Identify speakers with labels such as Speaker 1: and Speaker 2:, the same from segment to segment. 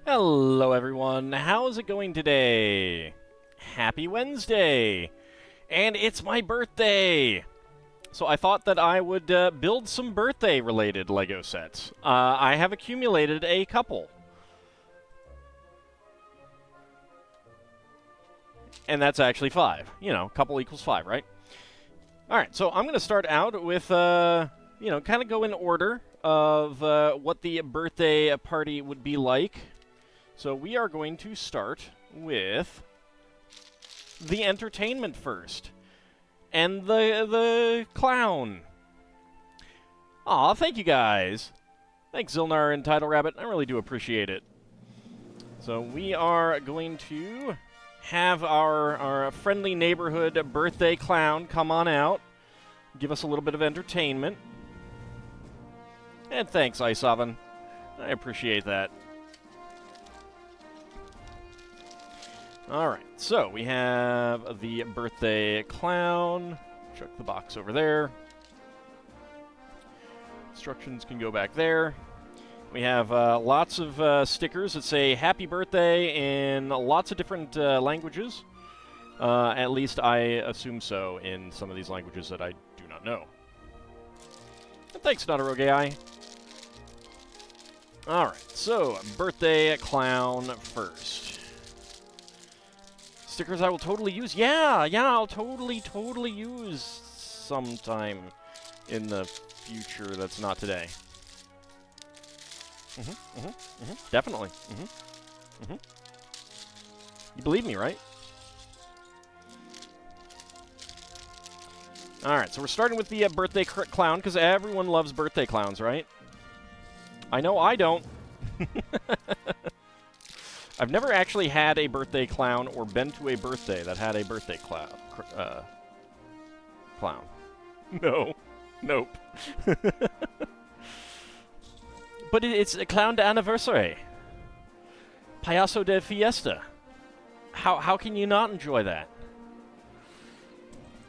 Speaker 1: Hello everyone, how's it going today? Happy Wednesday! And it's my birthday! So I thought that I would build some birthday-related LEGO sets. I have accumulated a couple. And that's actually 5. You know, couple equals 5, right? Alright, so I'm going to start out with, kind of go in order of what the birthday party would be like. So we are going to start with the entertainment first. And the clown. Aw, thank you guys. Thanks, Zilnar and Title Rabbit. I really do appreciate it. So we are going to have our friendly neighborhood birthday clown come on out. Give us a little bit of entertainment. And thanks, Ice Oven. I appreciate that. Alright, so we have the birthday clown. Chuck the box over there. Instructions can go back there. We have lots of stickers that say happy birthday in lots of different languages. At least I assume so in some of these languages that I do not know. And thanks, Notarogai. Alright, so birthday clown first. Stickers I will totally use. Yeah, I'll totally use sometime in the future that's not today. Definitely. You believe me, right? Alright, so we're starting with the birthday clown, because everyone loves birthday clowns, right? I know I don't. I've never actually had a birthday clown or been to a birthday that had a birthday clown. No. Nope. But it's a clown anniversary. Payaso de Fiesta. How can you not enjoy that?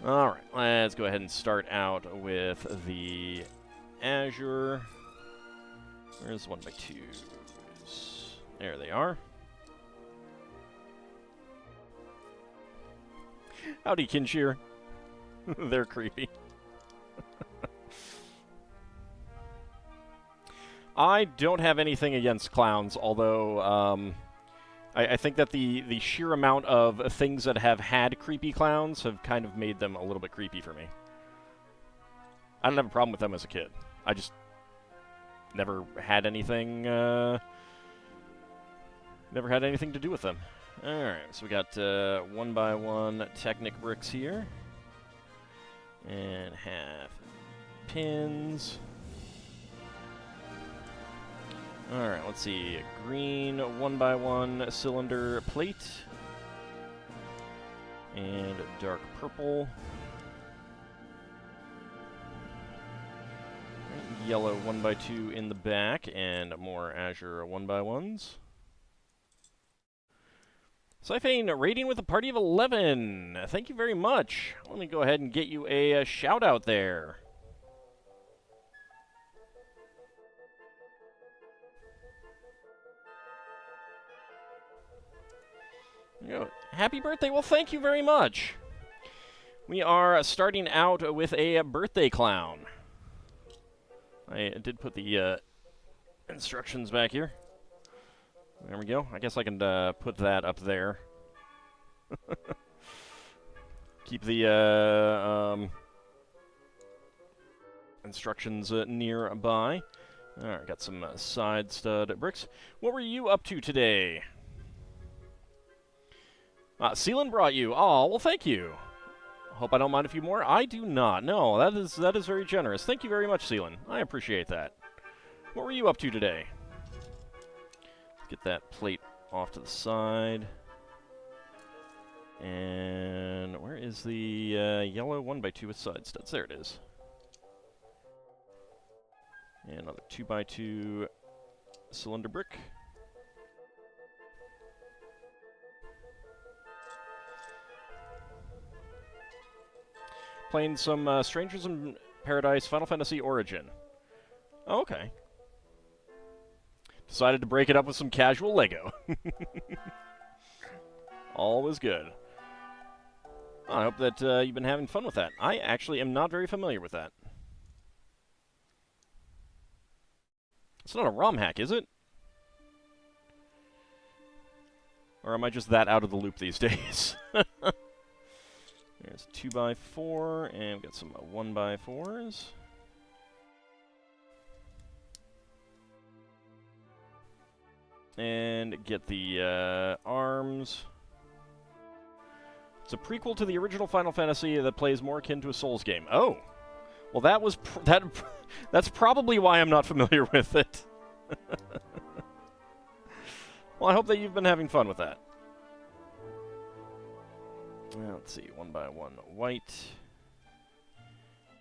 Speaker 1: Alright, let's go ahead and start out with the Azure. Where's 1x2s? There they are. Howdy, Kinshir. They're creepy. I don't have anything against clowns, although I think that the sheer amount of things that have had creepy clowns have kind of made them a little bit creepy for me. I don't have a problem with them as a kid. I just never had anything to do with them. Alright, so we got 1x1 Technic bricks here. And half pins. Alright, let's see. Green 1x1 cylinder plate. And dark purple. Yellow 1x2 in the back, and more Azure 1x1s. Cyphane raiding with a party of 11. Thank you very much. Let me go ahead and get you a shout out there. Happy birthday. Well, thank you very much. We are starting out with a birthday clown. I did put the instructions back here. There we go. I guess I can put that up there. Keep the instructions nearby. Alright, got some side stud bricks. What were you up to today? Sealan brought you. Oh, well, thank you. Hope I don't mind a few more. I do not. No, that is very generous. Thank you very much, Sealan. I appreciate that. What were you up to today? Get that plate off to the side. And where is the yellow 1x2 with side studs? There it is. And another 2x2 cylinder brick. Playing some Strangers in Paradise Final Fantasy Origin. Oh, okay. Decided to break it up with some casual Lego. All was good. I hope that you've been having fun with that. I actually am not very familiar with that. It's not a ROM hack, is it? Or am I just that out of the loop these days? There's a 2x4, and we've got some 1x4s. And get the arms. It's a prequel to the original Final Fantasy that plays more akin to a Souls game. Oh! Well, that was that's probably why I'm not familiar with it. Well, I hope that you've been having fun with that. Let's see, 1x1 white.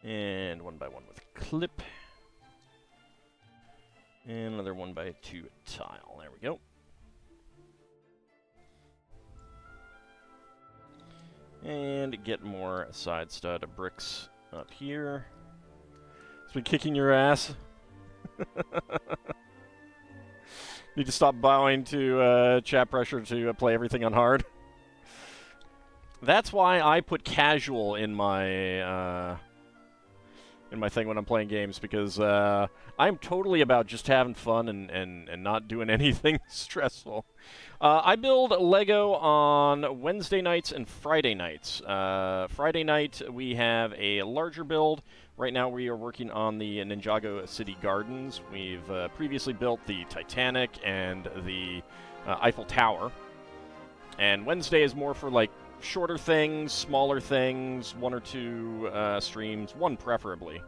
Speaker 1: And 1x1 with clip. And another 1x2 tile. There we go. And get more side stud bricks up here. It's been kicking your ass. Need to stop bowing to chat pressure to play everything on hard. That's why I put casual in my thing when I'm playing games, because I'm totally about just having fun and not doing anything stressful. I build Lego on Wednesday nights and Friday nights. Friday night we have a larger build. Right now we are working on the Ninjago City Gardens. We've previously built the Titanic and the Eiffel Tower. And Wednesday is more for like shorter things, smaller things, 1 or 2 streams, 1 preferably.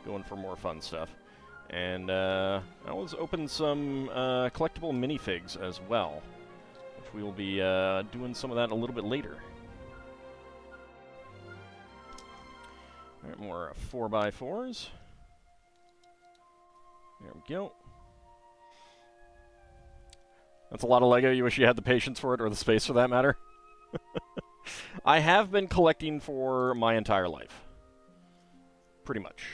Speaker 1: Going for more fun stuff. And I always open some collectible minifigs as well, which we will be doing some of that a little bit later. All right, more 4x4s. There we go. That's a lot of Lego. You wish you had the patience for it, or the space for that matter. I have been collecting for my entire life. Pretty much.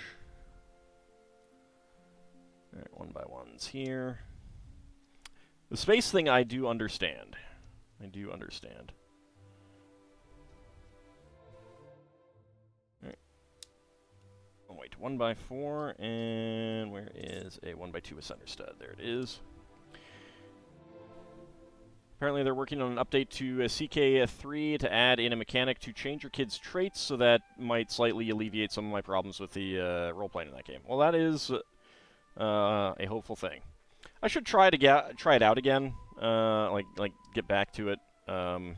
Speaker 1: Alright, 1x1s here. The space thing I do understand. I do understand. Alright. Oh wait, 1x4, and where is a 1x2 with center stud? There it is. Apparently they're working on an update to CK3 to add in a mechanic to change your kid's traits, so that might slightly alleviate some of my problems with the role-playing in that game. Well, that is a hopeful thing. I should try it out again, like get back to it one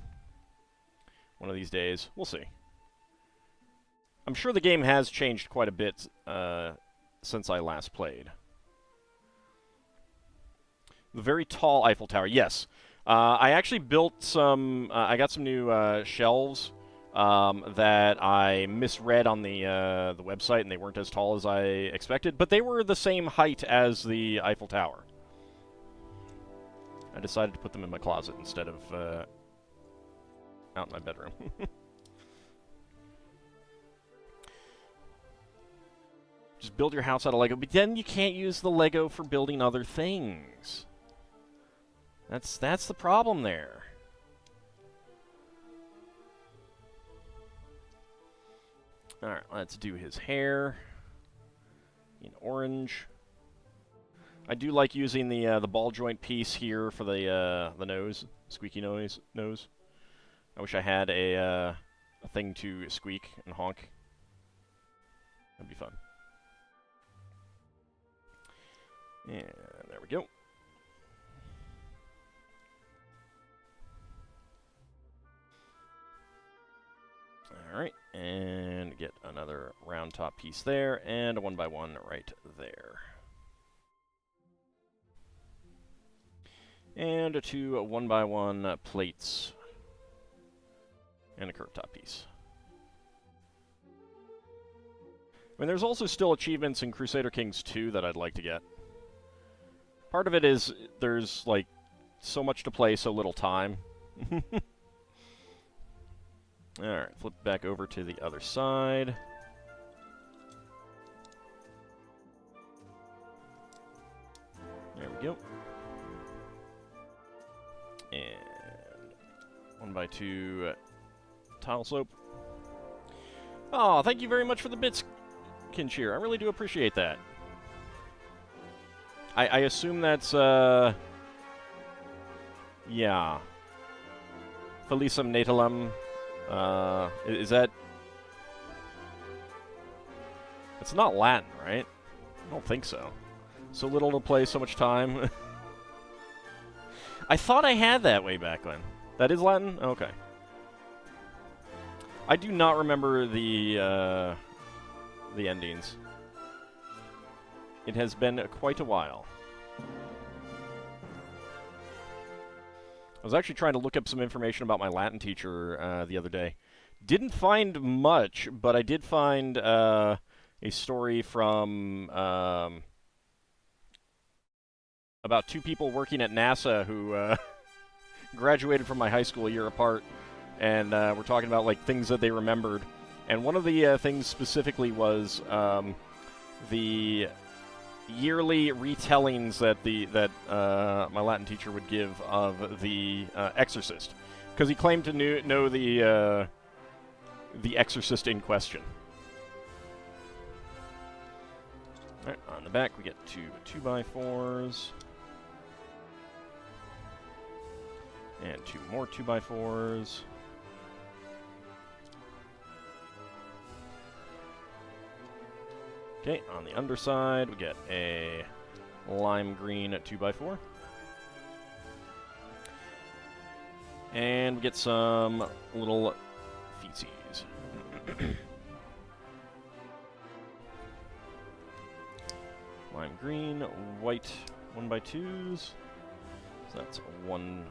Speaker 1: of these days. We'll see. I'm sure the game has changed quite a bit since I last played. The very tall Eiffel Tower, yes. I actually built some, I got some new shelves that I misread on the website, and they weren't as tall as I expected, but they were the same height as the Eiffel Tower. I decided to put them in my closet instead of out in my bedroom. Just build your house out of Lego, but then you can't use the Lego for building other things. That's the problem there. Alright, let's do his hair in orange. I do like using the ball joint piece here for the nose, squeaky nose. I wish I had a thing to squeak and honk. That'd be fun. And there we go. Alright, and get another round top piece there, and a 1x1 right there. And 2 1x1 plates, and a curved top piece. I mean, there's also still achievements in Crusader Kings 2 that I'd like to get. Part of it is there's, like, so much to play, so little time. Alright, flip back over to the other side. we go. And 1x2 tile slope. Oh, thank you very much for the bits, Kinshir. I really do appreciate that. I assume that's, yeah. Felicem Natalum. Is that... It's not Latin, right? I don't think so. So little to play, so much time. I thought I had that way back when. That is Latin? Okay. I do not remember the endings. It has been quite a while. I was actually trying to look up some information about my Latin teacher the other day. Didn't find much, but I did find a story from about two people working at NASA who graduated from my high school a year apart, and we're talking about like things that they remembered. And one of the things specifically was the yearly retellings that my Latin teacher would give of the Exorcist, because he claimed to know the Exorcist in question. All right, on the back we get two 2x4s and two more 2x4s. Okay, on the underside, we get a lime green 2x4. And we get some little feces. Lime green, white 1x2s. So that's 1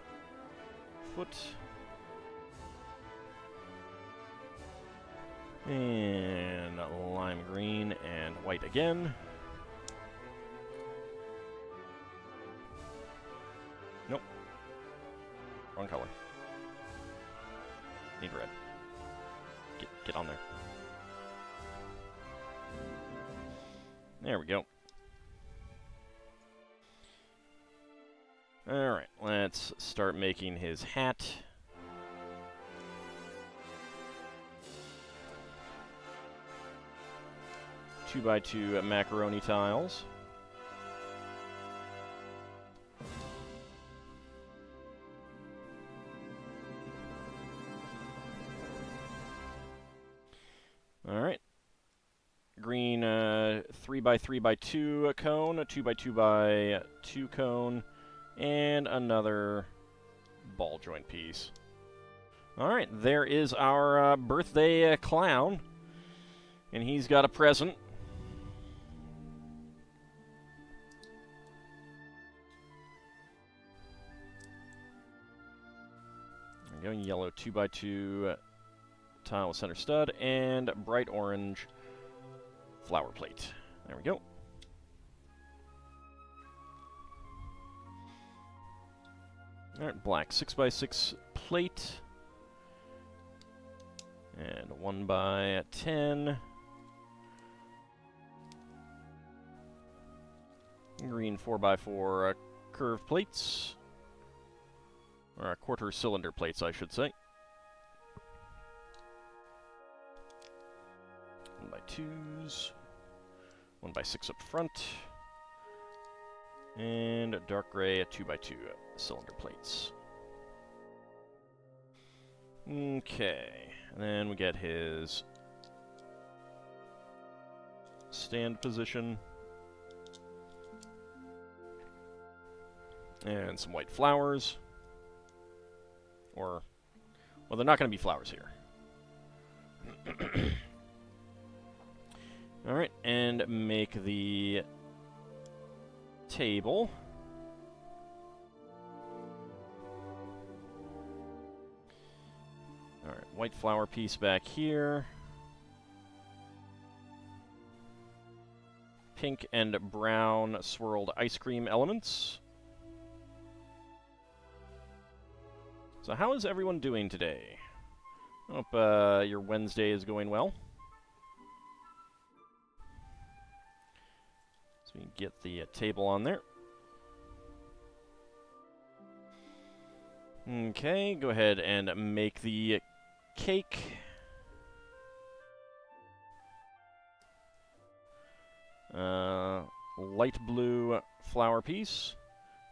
Speaker 1: foot. And lime green and white again. Nope. Wrong color. Need red. Get on there. There we go. Alright, let's start making his hat. Two by two macaroni tiles. All right. Green 3x3x2 cone, a 2x2x2 cone, and another ball joint piece. All right, there is our birthday clown, and he's got a present. There we go, yellow 2x2 tile with center stud, and bright orange flower plate. There we go. Alright, black 6x6 plate. And 1x10. Green 4x4 curved plates. Or quarter cylinder plates, I should say. 1x2s. 1x6 up front. And dark gray 2x2 cylinder plates. Okay. And then we get his stand position. And some white flowers. Or, well, they're not going to be flowers here. Alright, and make the table. Alright, white flower piece back here. Pink and brown swirled ice cream elements. So how is everyone doing today? Hope your Wednesday is going well. So we can get the table on there. Okay, go ahead and make the cake. Light blue flower piece.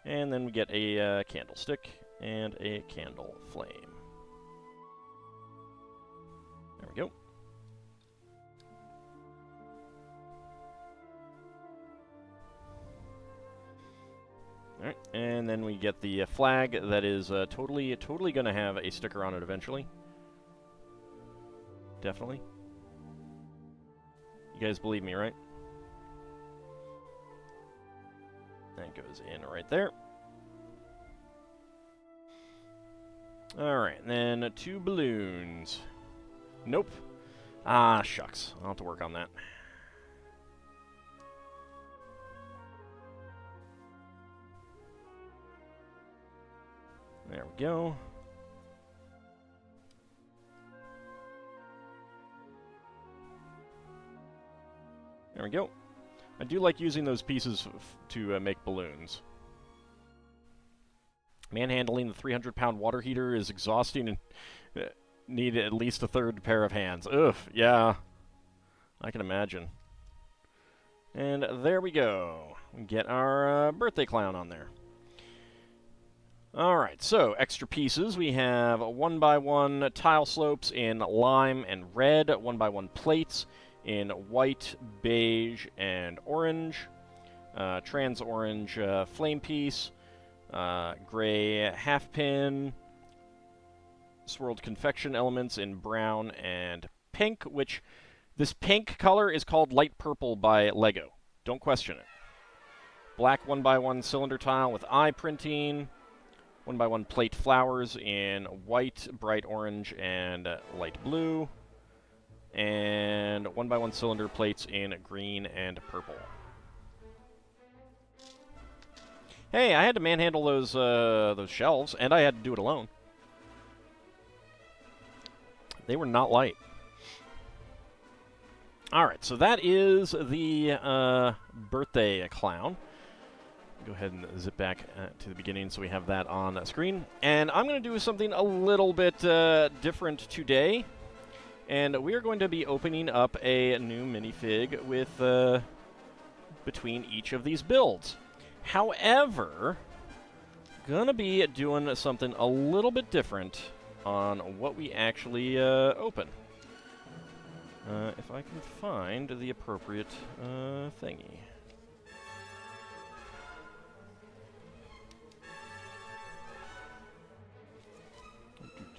Speaker 1: And then we get a candlestick and a candle flame. There we go. Alright, and then we get the flag that is totally going to have a sticker on it eventually. Definitely. You guys believe me, right? That goes in right there. Alright, and then 2 balloons. Nope. Ah, shucks. I'll have to work on that. There we go. There we go. I do like using those pieces to make balloons. Manhandling the 300-pound water heater is exhausting and need at least a 3rd pair of hands. Ugh, yeah. I can imagine. And there we go. We get our birthday clown on there. Alright, so extra pieces. We have 1x1 tile slopes in lime and red, 1x1 plates in white, beige, and orange, trans orange flame piece, gray half pin, swirled confection elements in brown and pink, which this pink color is called light purple by Lego. Don't question it. Black 1x1 cylinder tile with eye printing, 1x1 plate flowers in white, bright orange, and light blue, and 1x1 cylinder plates in green and purple. Hey, I had to manhandle those shelves, and I had to do it alone. They were not light. Alright, so that is the birthday clown. Go ahead and zip back to the beginning so we have that on screen. And I'm going to do something a little bit different today. And we are going to be opening up a new minifig with between each of these builds. However, going to be doing something a little bit different on what we actually open. If I can find the appropriate thingy.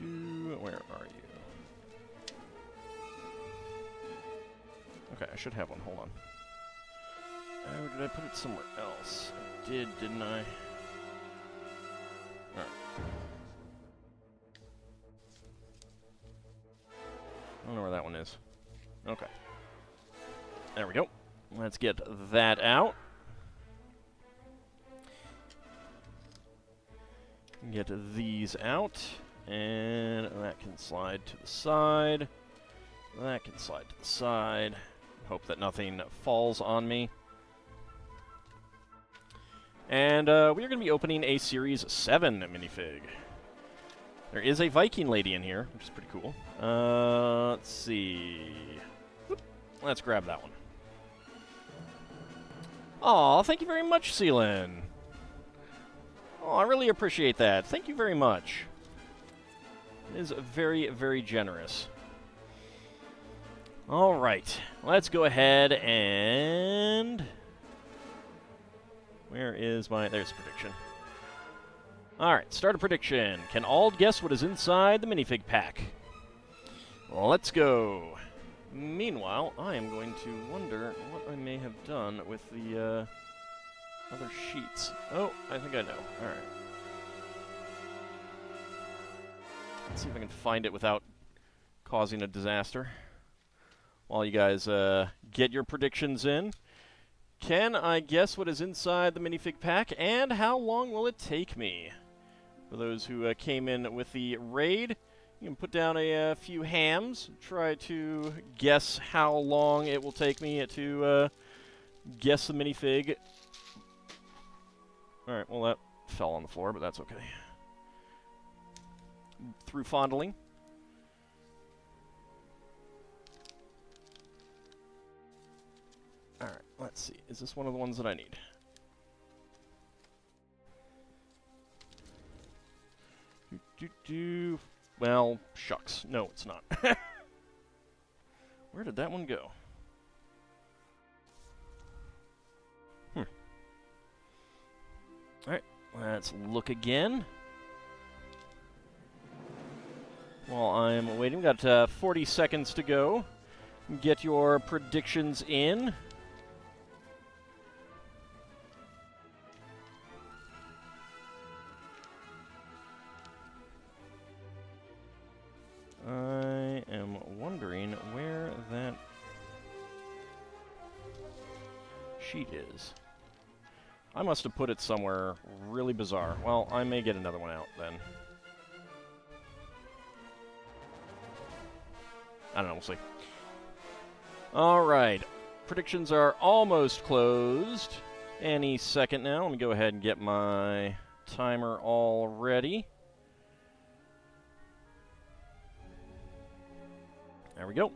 Speaker 1: Where are you? Okay, I should have one. Hold on. Oh, did I put it somewhere else? I did, didn't I? Alright. I don't know where that one is. Okay. There we go. Let's get that out. Get these out. And that can slide to the side. That can slide to the side. Hope that nothing falls on me. And we are going to be opening a Series 7 minifig. There is a Viking lady in here, which is pretty cool. Let's see. Whoop. Let's grab that one. Aw, thank you very much, Seelan. Oh, I really appreciate that. Thank you very much. It is very, very generous. All right, let's go ahead and... Where is my... There's prediction. All right, start a prediction. Can Ald guess what is inside the minifig pack? Well, let's go. Meanwhile, I am going to wonder what I may have done with the other sheets. Oh, I think I know. All right. Let's see if I can find it without causing a disaster. While you guys get your predictions in. Can I guess what is inside the minifig pack, and how long will it take me? For those who came in with the raid, you can put down a few hams, try to guess how long it will take me to guess the minifig. Alright, well that fell on the floor, but that's okay. through fondling. All right, let's see. Is this one of the ones that I need? Well, shucks. No, it's not. Where did that one go? Alright, let's look again. While I'm waiting, we've got 40 seconds to go. Get your predictions in. I am wondering where that sheet is. I must have put it somewhere really bizarre. Well, I may get another one out then. I don't know, we'll see. Alright, predictions are almost closed. Any second now. Let me go ahead and get my timer all ready. There we go.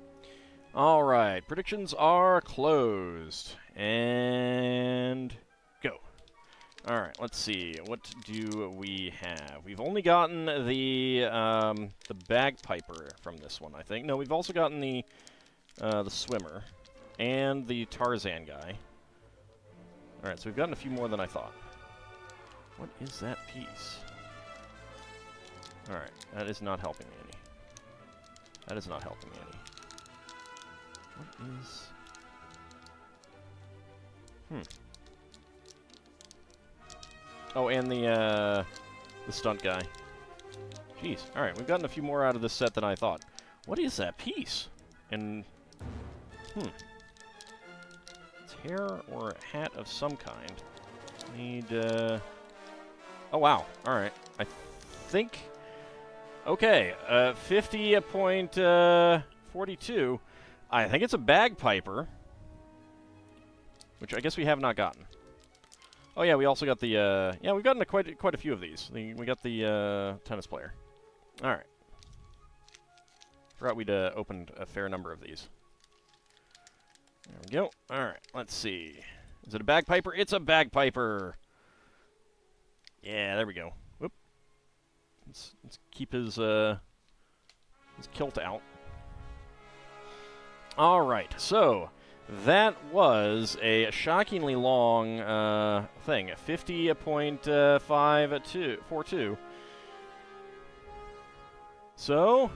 Speaker 1: All right, predictions are closed. And go. All right, let's see. What do we have? We've only gotten the bagpiper from this one, I think. No, we've also gotten the swimmer and the Tarzan guy. All right, so we've gotten a few more than I thought. What is that piece? All right, that is not helping me any. That is not helping me any. What is... Oh, and the stunt guy. Jeez. All right, we've gotten a few more out of this set than I thought. What is that piece? And... It's hair or a hat of some kind. Need, Oh, wow. All right. I think... Okay, 50.42. I think it's a bagpiper, which I guess we have not gotten. Oh yeah, we also got the yeah, we've gotten quite a few of these. We got the tennis player. All right. Forgot we'd opened a fair number of these. There we go. All right, let's see. Is it a bagpiper? It's a bagpiper. Yeah, there we go. Whoop. Let's keep his kilt out. All right, so that was a shockingly long thing, 50.42. So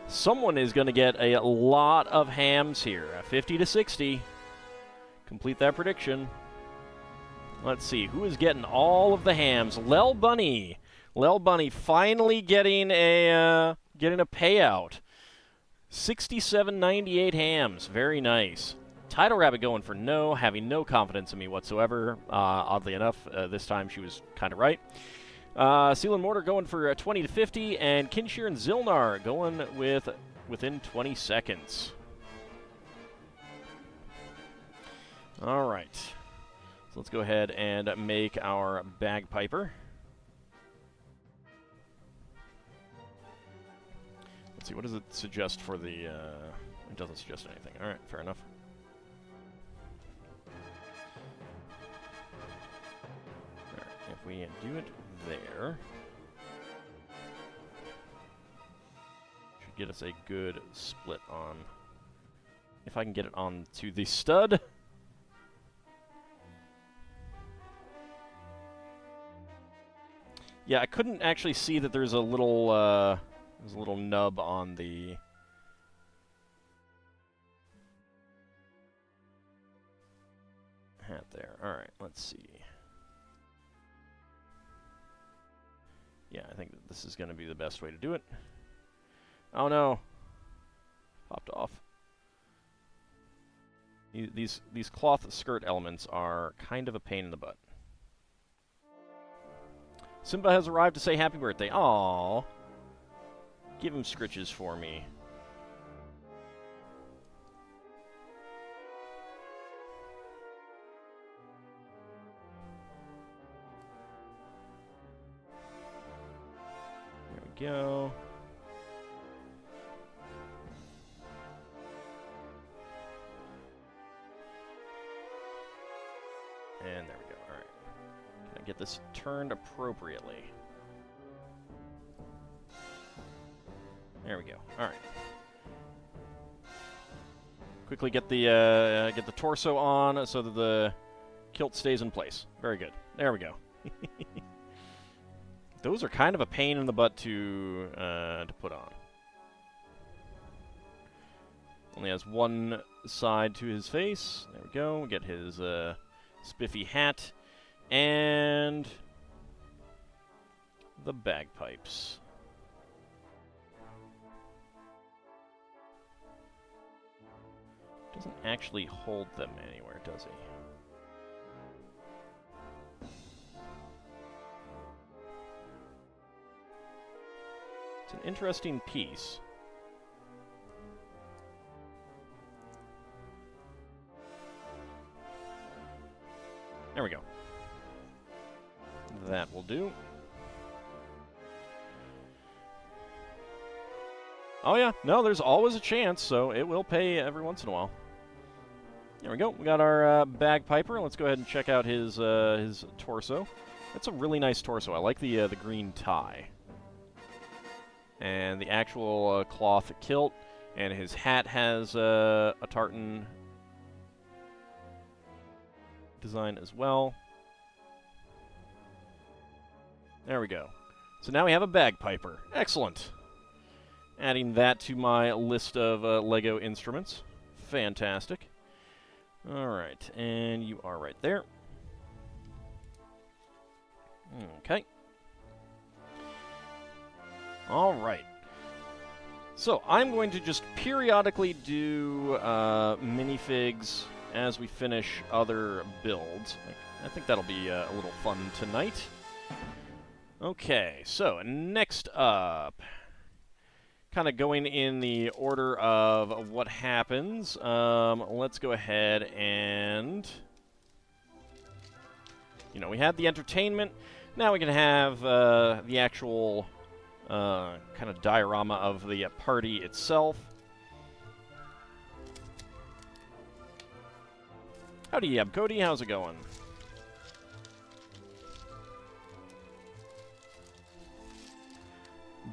Speaker 1: someone is going to get a lot of hams here, 50 to 60. Complete that prediction. Let's see, who is getting all of the hams? Lel Bunny. Lel Bunny finally getting a payout. 67.98 hams. Very nice. Tidal Rabbit going for no, having no confidence in me whatsoever. Oddly enough, this time she was kind of right. Seal and Mortar going for 20 to 50, and Kinshir and Zilnar going with within 20 seconds. All right. So let's go ahead and make our bagpiper. Let's see, what does it suggest for the, it doesn't suggest anything. All right, fair enough. All right, if we do it there, should get us a good split on, if I can get it on to the stud. Yeah, I couldn't actually see that there's a little, there's a little nub on the hat there. All right, let's see. Yeah, I think that this is going to be the best way to do it. Oh no, popped off. These cloth skirt elements are kind of a pain in the butt. Simba has arrived to say happy birthday. Aww. Give him scritches for me. we go. And there we go. All right. Can I get this turned appropriately? There we go. All right. Quickly get the torso on so that the kilt stays in place. Very good. There we go. Those are kind of a pain in the butt to put on. Only has one side to his face. There we go. We get his spiffy hat and the bagpipes. Doesn't actually hold them anywhere, does he? It's an interesting piece. There we go. That will do. Oh yeah, no, there's always a chance, so it will pay every once in a while. There we go. We got our bagpiper. Let's go ahead and check out his torso. That's a really nice torso. I like the green tie. And the actual cloth kilt, and his hat has a tartan design as well. There we go. So now we have a bagpiper. Excellent. Adding that to my list of Lego instruments. Fantastic. All right, and you are right there. Okay. All right. So I'm going to just periodically do minifigs as we finish other builds. I think that'll be a little fun tonight. Okay, so next up, kind of going in the order of what happens, let's go ahead and, we had the entertainment. Now we can have the actual kind of diorama of the party itself. Howdy, Cody. How's it going?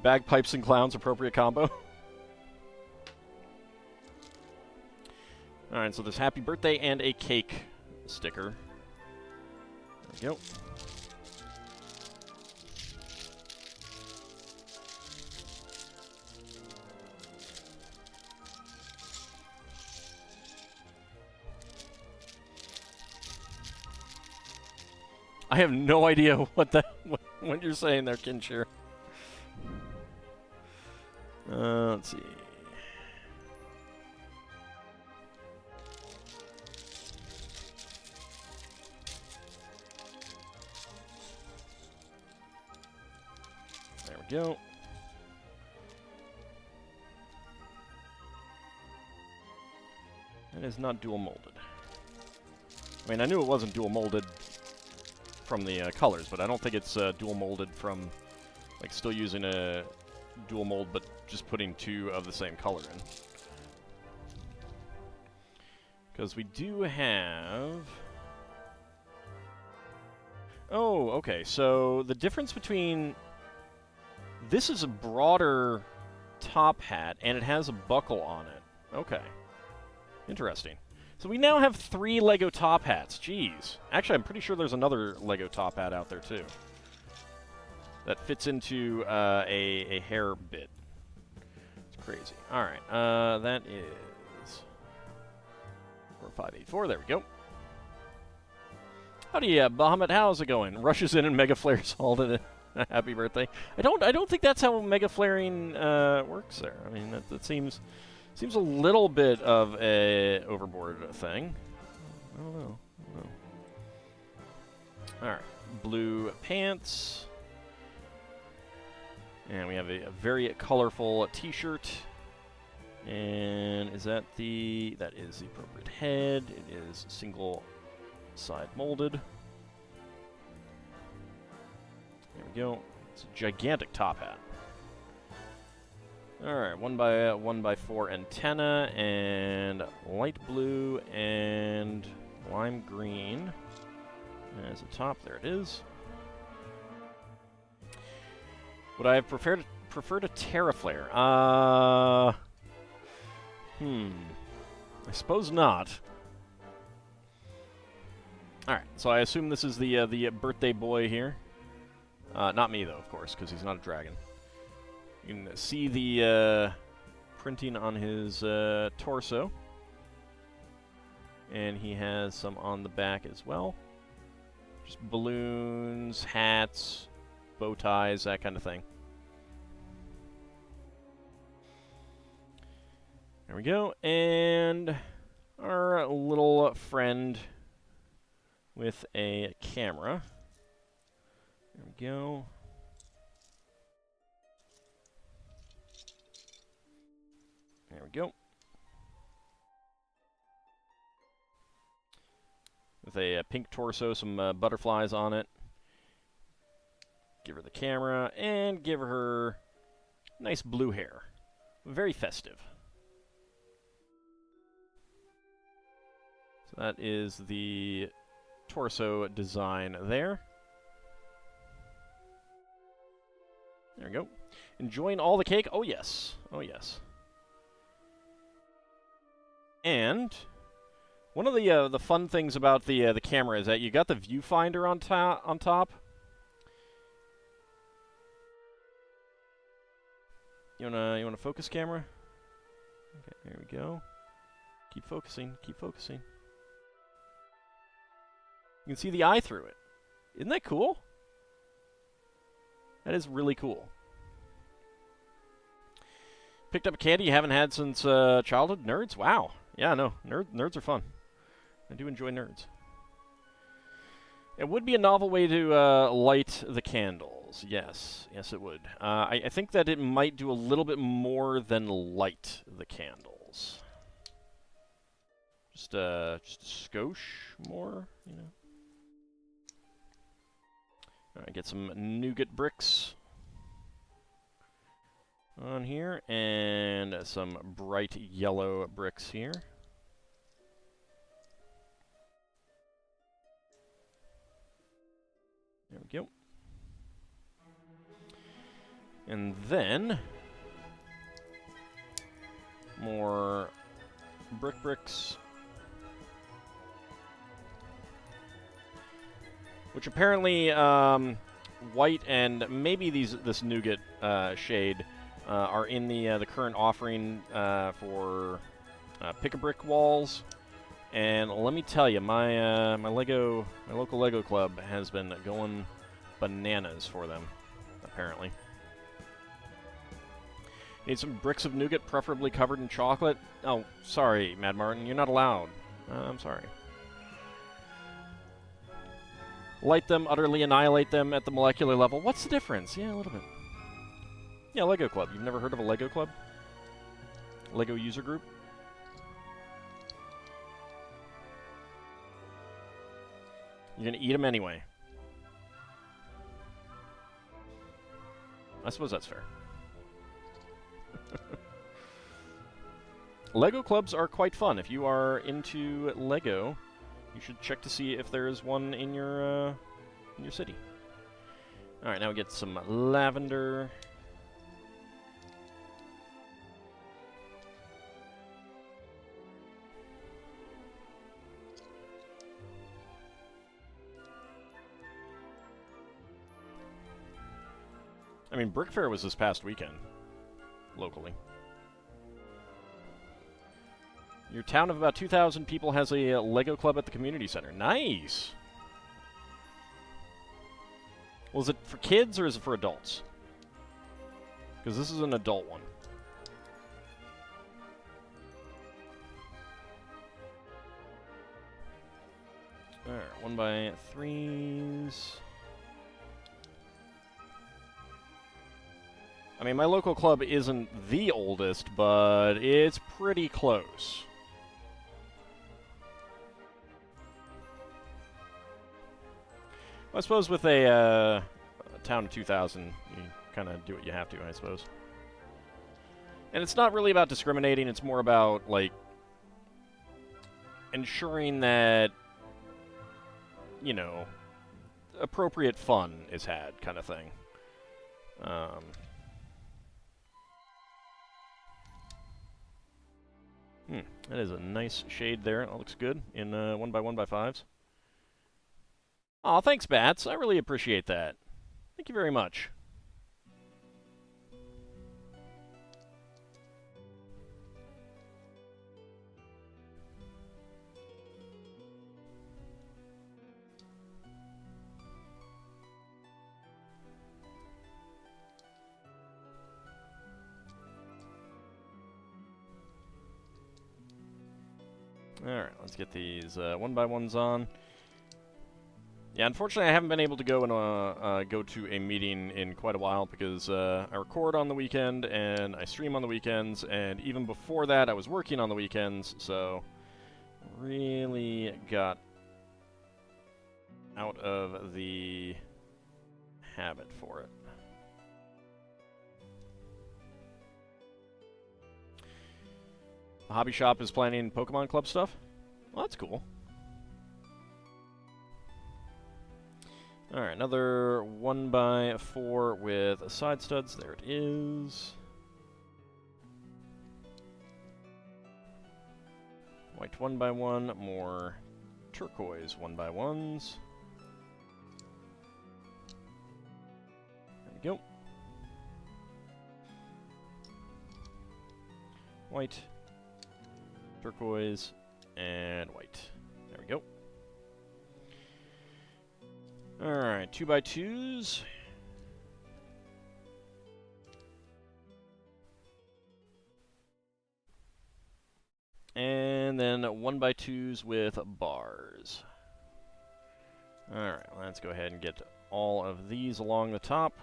Speaker 1: Bagpipes and clowns, appropriate combo. Alright, so there's happy birthday and a cake sticker. There we go. I have no idea what you're saying there, Kinshir. Let's see. There we go. That is not dual molded. I mean, I knew it wasn't dual molded from the colors, but I don't think it's dual molded from, like, still using a dual mold, but just putting two of the same color in. Because we do have... Oh, okay, so the difference between... This is a broader top hat, and it has a buckle on it. Okay. Interesting. So we now have 3 Lego top hats. Jeez. Actually, I'm pretty sure there's another Lego top hat out there, too. That fits into a hair bit. It's crazy. All right. That is 4584. There we go. Howdy, Bahamut. How's it going? Rushes in and Mega Flares all to the happy birthday. I don't think that's how Mega Flaring works there. I mean, that seems a little bit of a overboard thing. I don't know. All right. Blue pants. And we have a very colorful t-shirt. And is that that is the appropriate head. It is single side molded. There we go. It's a gigantic top hat. Alright, 1x4 antenna, and light blue and lime green as a top. There it is. Would I have preferred a Terraflare? I suppose not. Alright, so I assume this is the birthday boy here. Not me, though, of course, because he's not a dragon. You can see the printing on his torso. And he has some on the back as well. Just balloons, hats, bow ties, that kind of thing. There we go. And our little friend with a camera. There we go. There we go. With a pink torso, some butterflies on it. Give her the camera, and give her nice blue hair. Very festive. So that is the torso design there. There we go. Enjoying all the cake? Oh, yes. Oh, yes. And one of the fun things about the camera is that you got the viewfinder on top. You wanna focus, camera? Okay, there we go. Keep focusing. Keep focusing. You can see the eye through it. Isn't that cool? That is really cool. Picked up a candy you haven't had since childhood? Nerds? Wow. Yeah, no. Nerds are fun. I do enjoy nerds. It would be a novel way to light the candles. Yes. Yes, it would. I think that it might do a little bit more than light the candles. Just a skosh more, you know. Alright, get some nougat bricks on here, and some bright yellow bricks here. There we go. And then more bricks. Which apparently white and maybe this nougat shade are in the current offering for pick-a-brick walls. And let me tell you, my local Lego club has been going bananas for them, apparently. Need some bricks of nougat, preferably covered in chocolate. Oh, sorry, Mad Martin, you're not allowed. I'm sorry. Light them, utterly annihilate them at the molecular level. What's the difference? Yeah, a little bit. Yeah, Lego Club. You've never heard of a Lego Club? Lego user group? You're gonna eat them anyway. I suppose that's fair. Lego clubs are quite fun. If you are into Lego, you should check to see if there is one in your city. All right, now we get some lavender. I mean, Brick Fair was this past weekend, locally. Your town of about 2,000 people has a Lego club at the community center. Nice! Well, is it for kids or is it for adults? Because this is an adult one. Alright, 1x3s. I mean, my local club isn't the oldest, but it's pretty close. Well, I suppose with a town of 2,000, you kind of do what you have to, I suppose. And it's not really about discriminating, it's more about, like, ensuring that, you know, appropriate fun is had, kind of thing. That is a nice shade there. That looks good in 1x1x5s. Aw, thanks, Bats. I really appreciate that. Thank you very much. Alright, let's get these 1x1s on. Yeah, unfortunately I haven't been able to go and go to a meeting in quite a while because I record on the weekend and I stream on the weekends, and even before that I was working on the weekends, so really got out of the habit for it. The hobby shop is planning Pokemon Club stuff? Well, that's cool. Alright, another 1x4 with side studs. There it is. White 1x1, more turquoise 1x1s. There we go. White, turquoise, and white. There we go. Alright, 2x2s. And then 1x2s with bars. Alright, let's go ahead and get all of these along the top.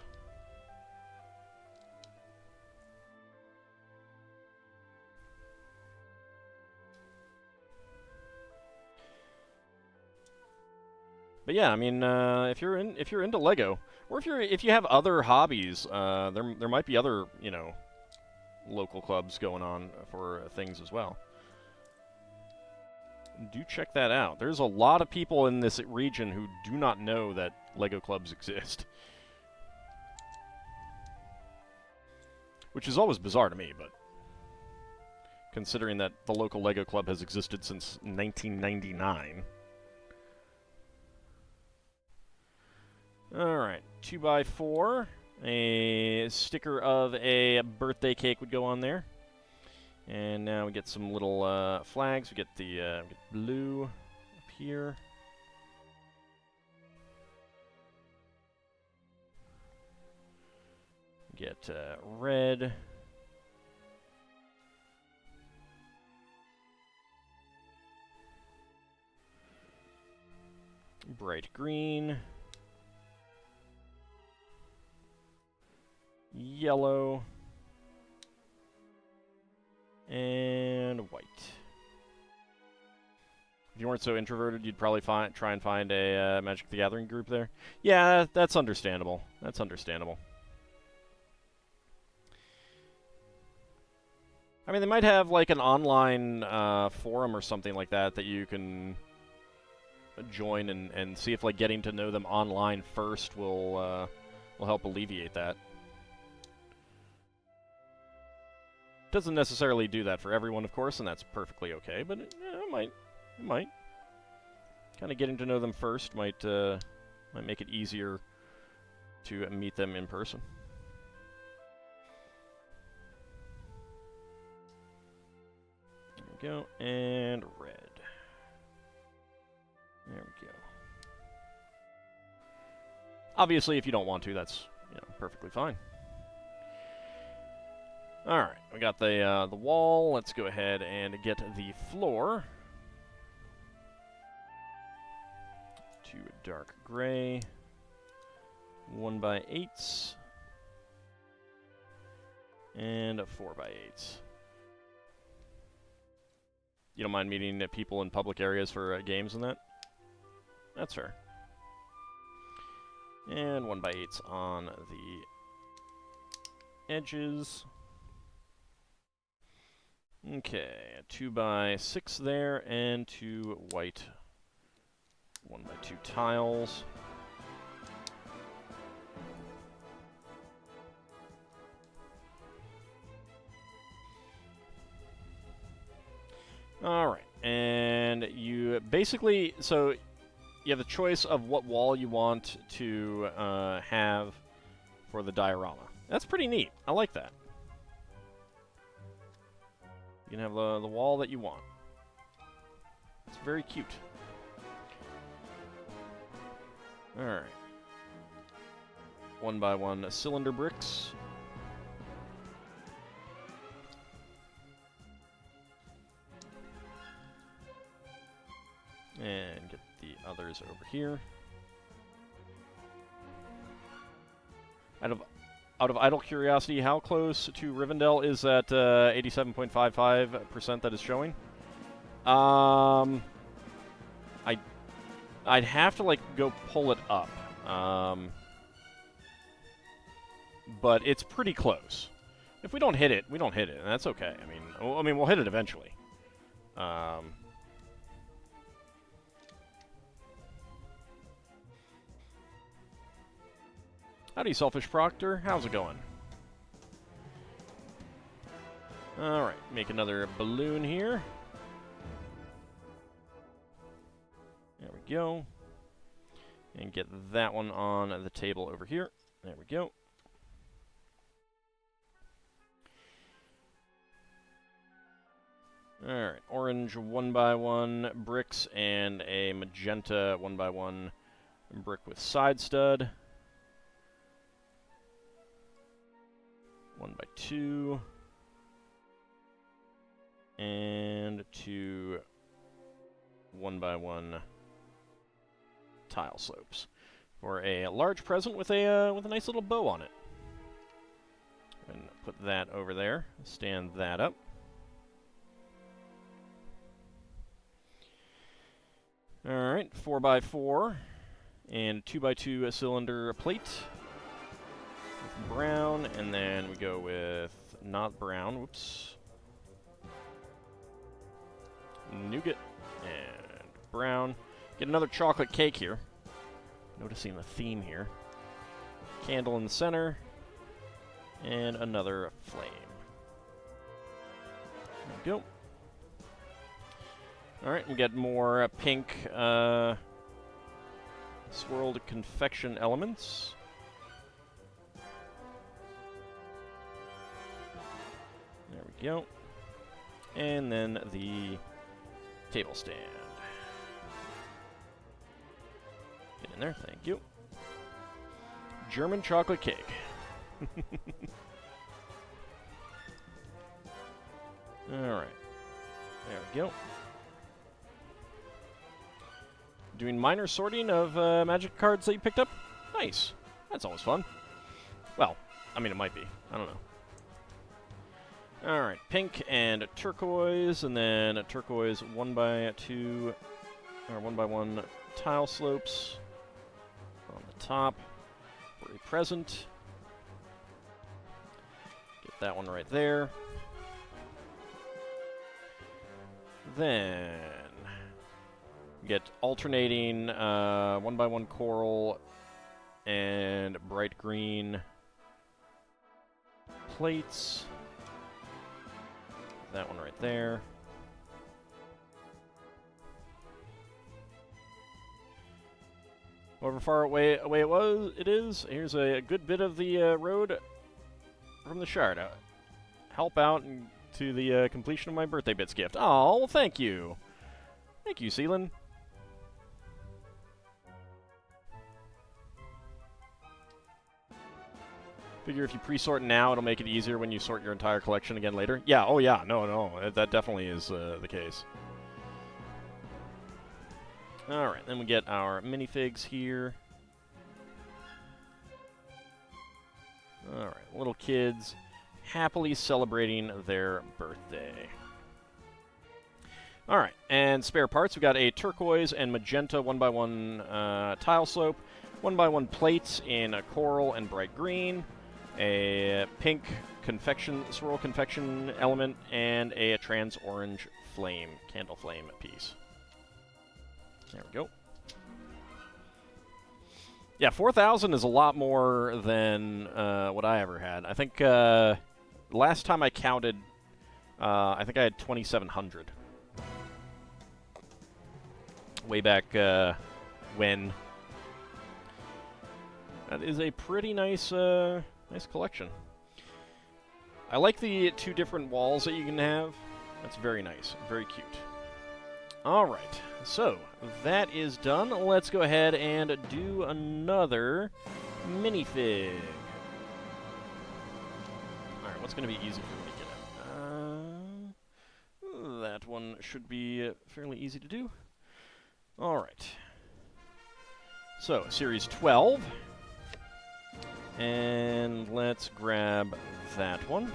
Speaker 1: But yeah, I mean, if you're into Lego, or if you have other hobbies, there might be other, you know, local clubs going on for things as well. Do check that out. There's a lot of people in this region who do not know that Lego clubs exist, which is always bizarre to me, but considering that the local Lego club has existed since 1999. Alright, 2x4. A sticker of a birthday cake would go on there. And now we get some little flags. We get the blue up here. Get red. Bright green. Yellow. And white. If you weren't so introverted, you'd probably try and find a Magic the Gathering group there. Yeah, that's understandable. That's understandable. I mean, they might have like an online forum or something like that that you can join and see if like getting to know them online first will help alleviate that. Doesn't necessarily do that for everyone, of course, and that's perfectly okay, but it might. Kind of getting to know them first might make it easier to meet them in person. There we go, and red. There we go. Obviously, if you don't want to, that's, you know, perfectly fine. Alright, we got the wall. Let's go ahead and get the floor to dark gray. 1x8s. And 4x8s. You don't mind meeting people in public areas for games and that? That's fair. And 1x8s on the edges. Okay, 2x6 there, and 2 white 1x2 tiles. Alright, and you basically, so you have the choice of what wall you want to have for the diorama. That's pretty neat. I like that. You can have the wall that you want. It's very cute. Alright. 1x1 cylinder bricks. And get the others over here. Out of idle curiosity, how close to Rivendell is that 87.55% that is showing? I'd have to like go pull it up. But it's pretty close. If we don't hit it, we don't hit it, and that's okay. I mean, we'll hit it eventually. Howdy, Selfish Proctor. How's it going? Alright, make another balloon here. There we go. And get that one on the table over here. There we go. Alright, orange 1x1 bricks and a magenta 1x1 brick with side stud. 1x2. And 2 1x1 tile slopes for a large present with a nice little bow on it. And put that over there. Stand that up. All right, 4x4 and 2x2 cylinder plate with brown, and then we go with not brown. Whoops. Nougat and brown. Get another chocolate cake here. Noticing the theme here. Candle in the center. And another flame. There we go. Alright, we get more pink swirled confection elements. There we go. And then the table stand. Get in there, thank you. German chocolate cake. Alright. There we go. Doing minor sorting of magic cards that you picked up? Nice. That's always fun. Well, I mean, it might be. I don't know. Alright, pink and turquoise, and then a turquoise 1x2, or 1x1 tile slopes on the top for a present. Get that one right there. Then get alternating 1x1 coral and bright green plates. That one right there. However far away it is, here's a good bit of the road from the Shard. Help out to the completion of my birthday bits gift. Oh, well, thank you. Thank you, Seelan. Figure if you pre-sort now, it'll make it easier when you sort your entire collection again later. Yeah, oh yeah, no, that definitely is the case. Alright, then we get our minifigs here. Alright, little kids happily celebrating their birthday. Alright, and spare parts, we got a turquoise and magenta 1x1 tile slope, 1x1 plates in a coral and bright green, a pink swirl confection element, and a trans orange flame, candle flame piece. There we go. Yeah, 4,000 is a lot more than what I ever had. I think last time I counted, I think I had 2,700. Way back when. That is a pretty nice, nice collection. I like the 2 different walls that you can have. That's very nice, very cute. All right, so that is done. Let's go ahead and do another minifig. All right, what's going to be easy for me to get out? That one should be fairly easy to do. All right. So, Series 12. And let's grab that one.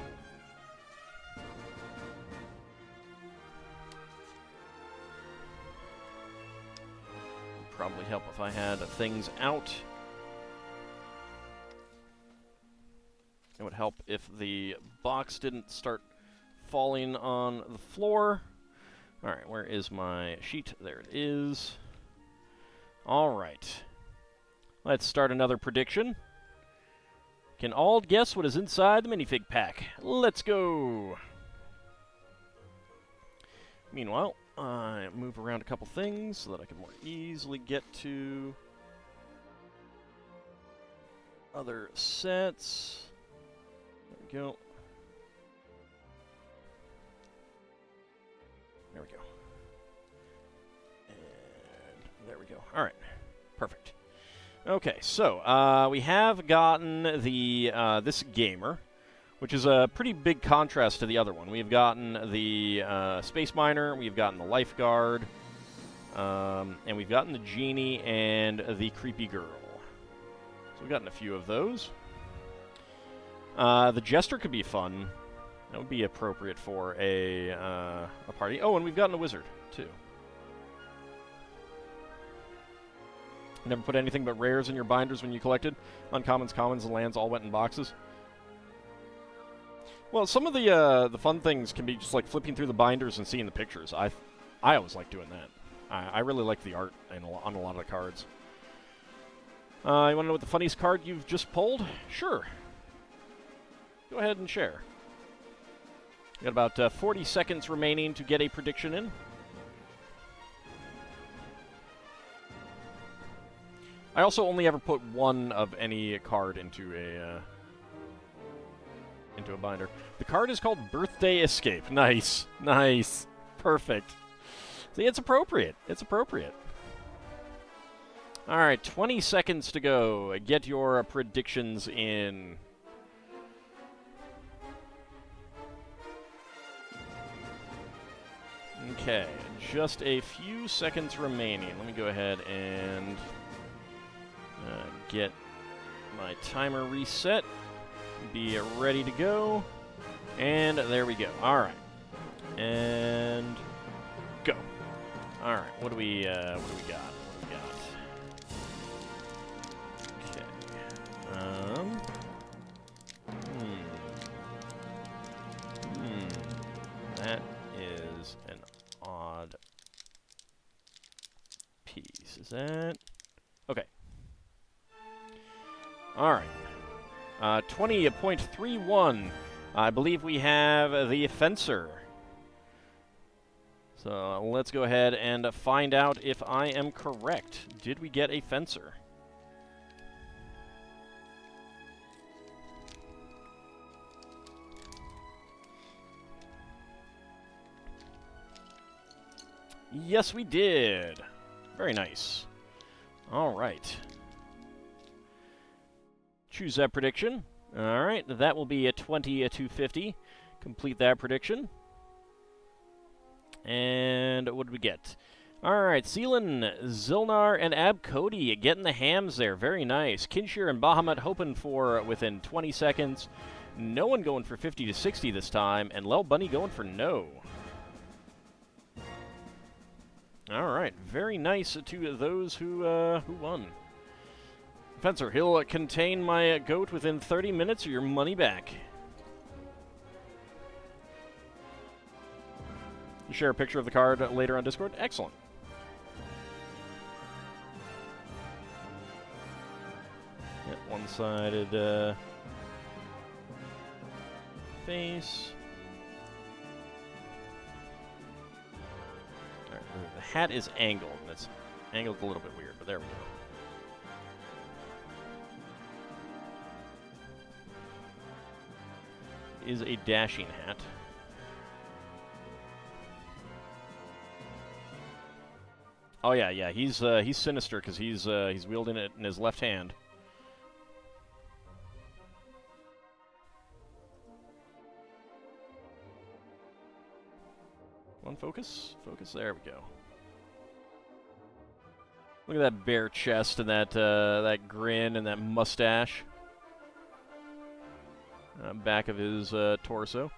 Speaker 1: Probably help if I had things out. It would help if the box didn't start falling on the floor. All right, where is my sheet? There it is. All right. Let's start another prediction. Can Auld guess what is inside the minifig pack? Let's go. Meanwhile, I move around a couple things so that I can more easily get to other sets. There we go. There we go. And there we go. All right. Perfect. Okay, so we have gotten the this gamer, which is a pretty big contrast to the other one. We've gotten the Space Miner, we've gotten the Lifeguard, and we've gotten the Genie and the Creepy Girl. So we've gotten a few of those. The Jester could be fun. That would be appropriate for a party. Oh, and we've gotten a Wizard, too. Never put anything but rares in your binders when you collected? Uncommons, commons, and lands all went in boxes? Well, some of the fun things can be just like flipping through the binders and seeing the pictures. I always like doing that. I really like the art on a lot of the cards. You want to know what the funniest card you've just pulled? Sure. Go ahead and share. Got about 40 seconds remaining to get a prediction in. I also only ever put one of any card into a binder. The card is called Birthday Escape. Nice. Nice. Perfect. See, it's appropriate. It's appropriate. All right, 20 seconds to go. Get your predictions in. Okay, just a few seconds remaining. Let me go ahead and get my timer reset. Be ready to go. And there we go. All right. And go. All right. What do we got? Okay. That is an odd piece. Is that? Okay. All right. 20.31. I believe we have the Fencer. So let's go ahead and find out if I am correct. Did we get a Fencer? Yes, we did. Very nice. All right. Choose that prediction. All right, that will be a 20-250. Complete that prediction. And what did we get? All right, Seelan, Zilnar, and Ab Cody getting the hams there. Very nice. Kinshir and Bahamut hoping for within 20 seconds. No one going for 50-60 this time, and Lel Bunny going for no. All right, very nice to those who won. Fencer, he'll contain my goat within 30 minutes or your money back. You share a picture of the card later on Discord? Excellent. Yeah, one-sided face. All right, the hat is angled. That's angled a little bit weird, but there we go. Is a dashing hat. Oh yeah, he's sinister because he's wielding it in his left hand. One focus, there we go. Look at that bare chest and that that grin and that mustache. Back of his torso.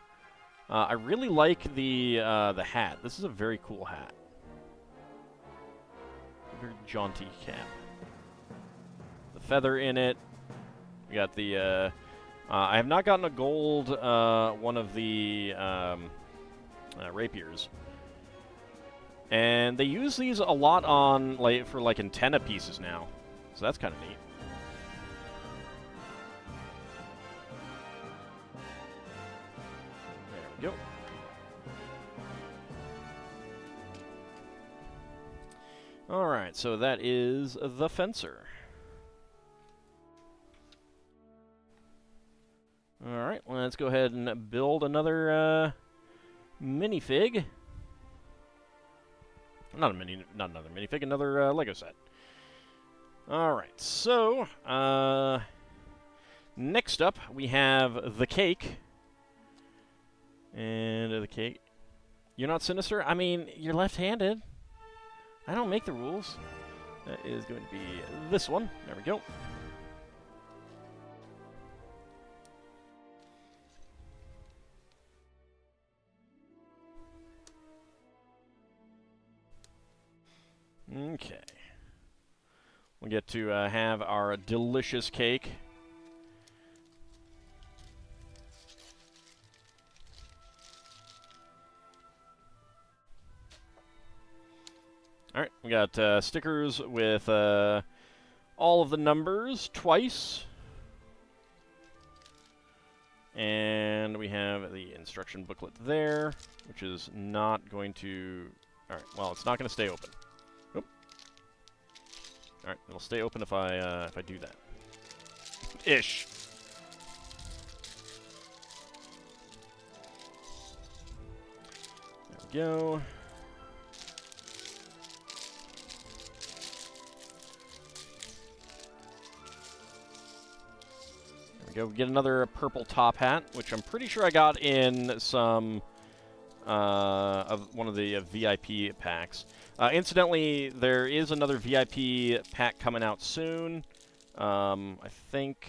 Speaker 1: I really like the hat. This is a very cool hat. Very jaunty cap. The feather in it. We got the. I have not gotten a gold one of the rapiers, and they use these a lot on for antenna pieces now, so that's kind of neat. Go. Alright, so that is the Fencer. Alright, let's go ahead and build another minifig. Not another minifig, another Lego set. Alright, so next up we have the cake. And the cake. You're not sinister? I mean, you're left-handed. I don't make the rules. That is going to be this one. There we go. Okay. We'll get to have our delicious cake. Alright, we got stickers with all of the numbers twice. And we have the instruction booklet there, which is not going to... Alright, well, it's not going to stay open. Nope. Alright, it'll stay open if I do that. Ish. There we go. Go get another purple top hat, which I'm pretty sure I got in some of one of the VIP packs. Incidentally, there is another VIP pack coming out soon. I think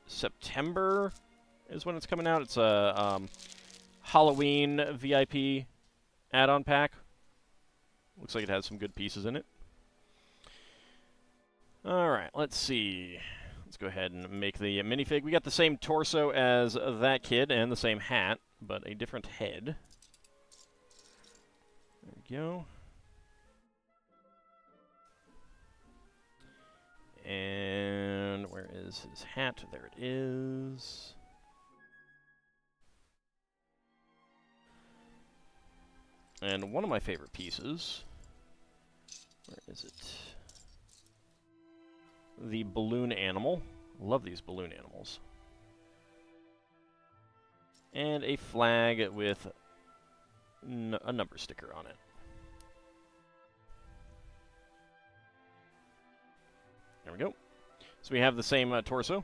Speaker 1: September is when it's coming out. It's a Halloween VIP add-on pack. Looks like it has some good pieces in it. All right, let's see. Let's go ahead and make the minifig. We got the same torso as that kid and the same hat, but a different head. There we go. And where is his hat? There it is. And one of my favorite pieces. Where is it? The balloon animal. Love these balloon animals. And a flag with a number sticker on it. There we go. So we have the same torso.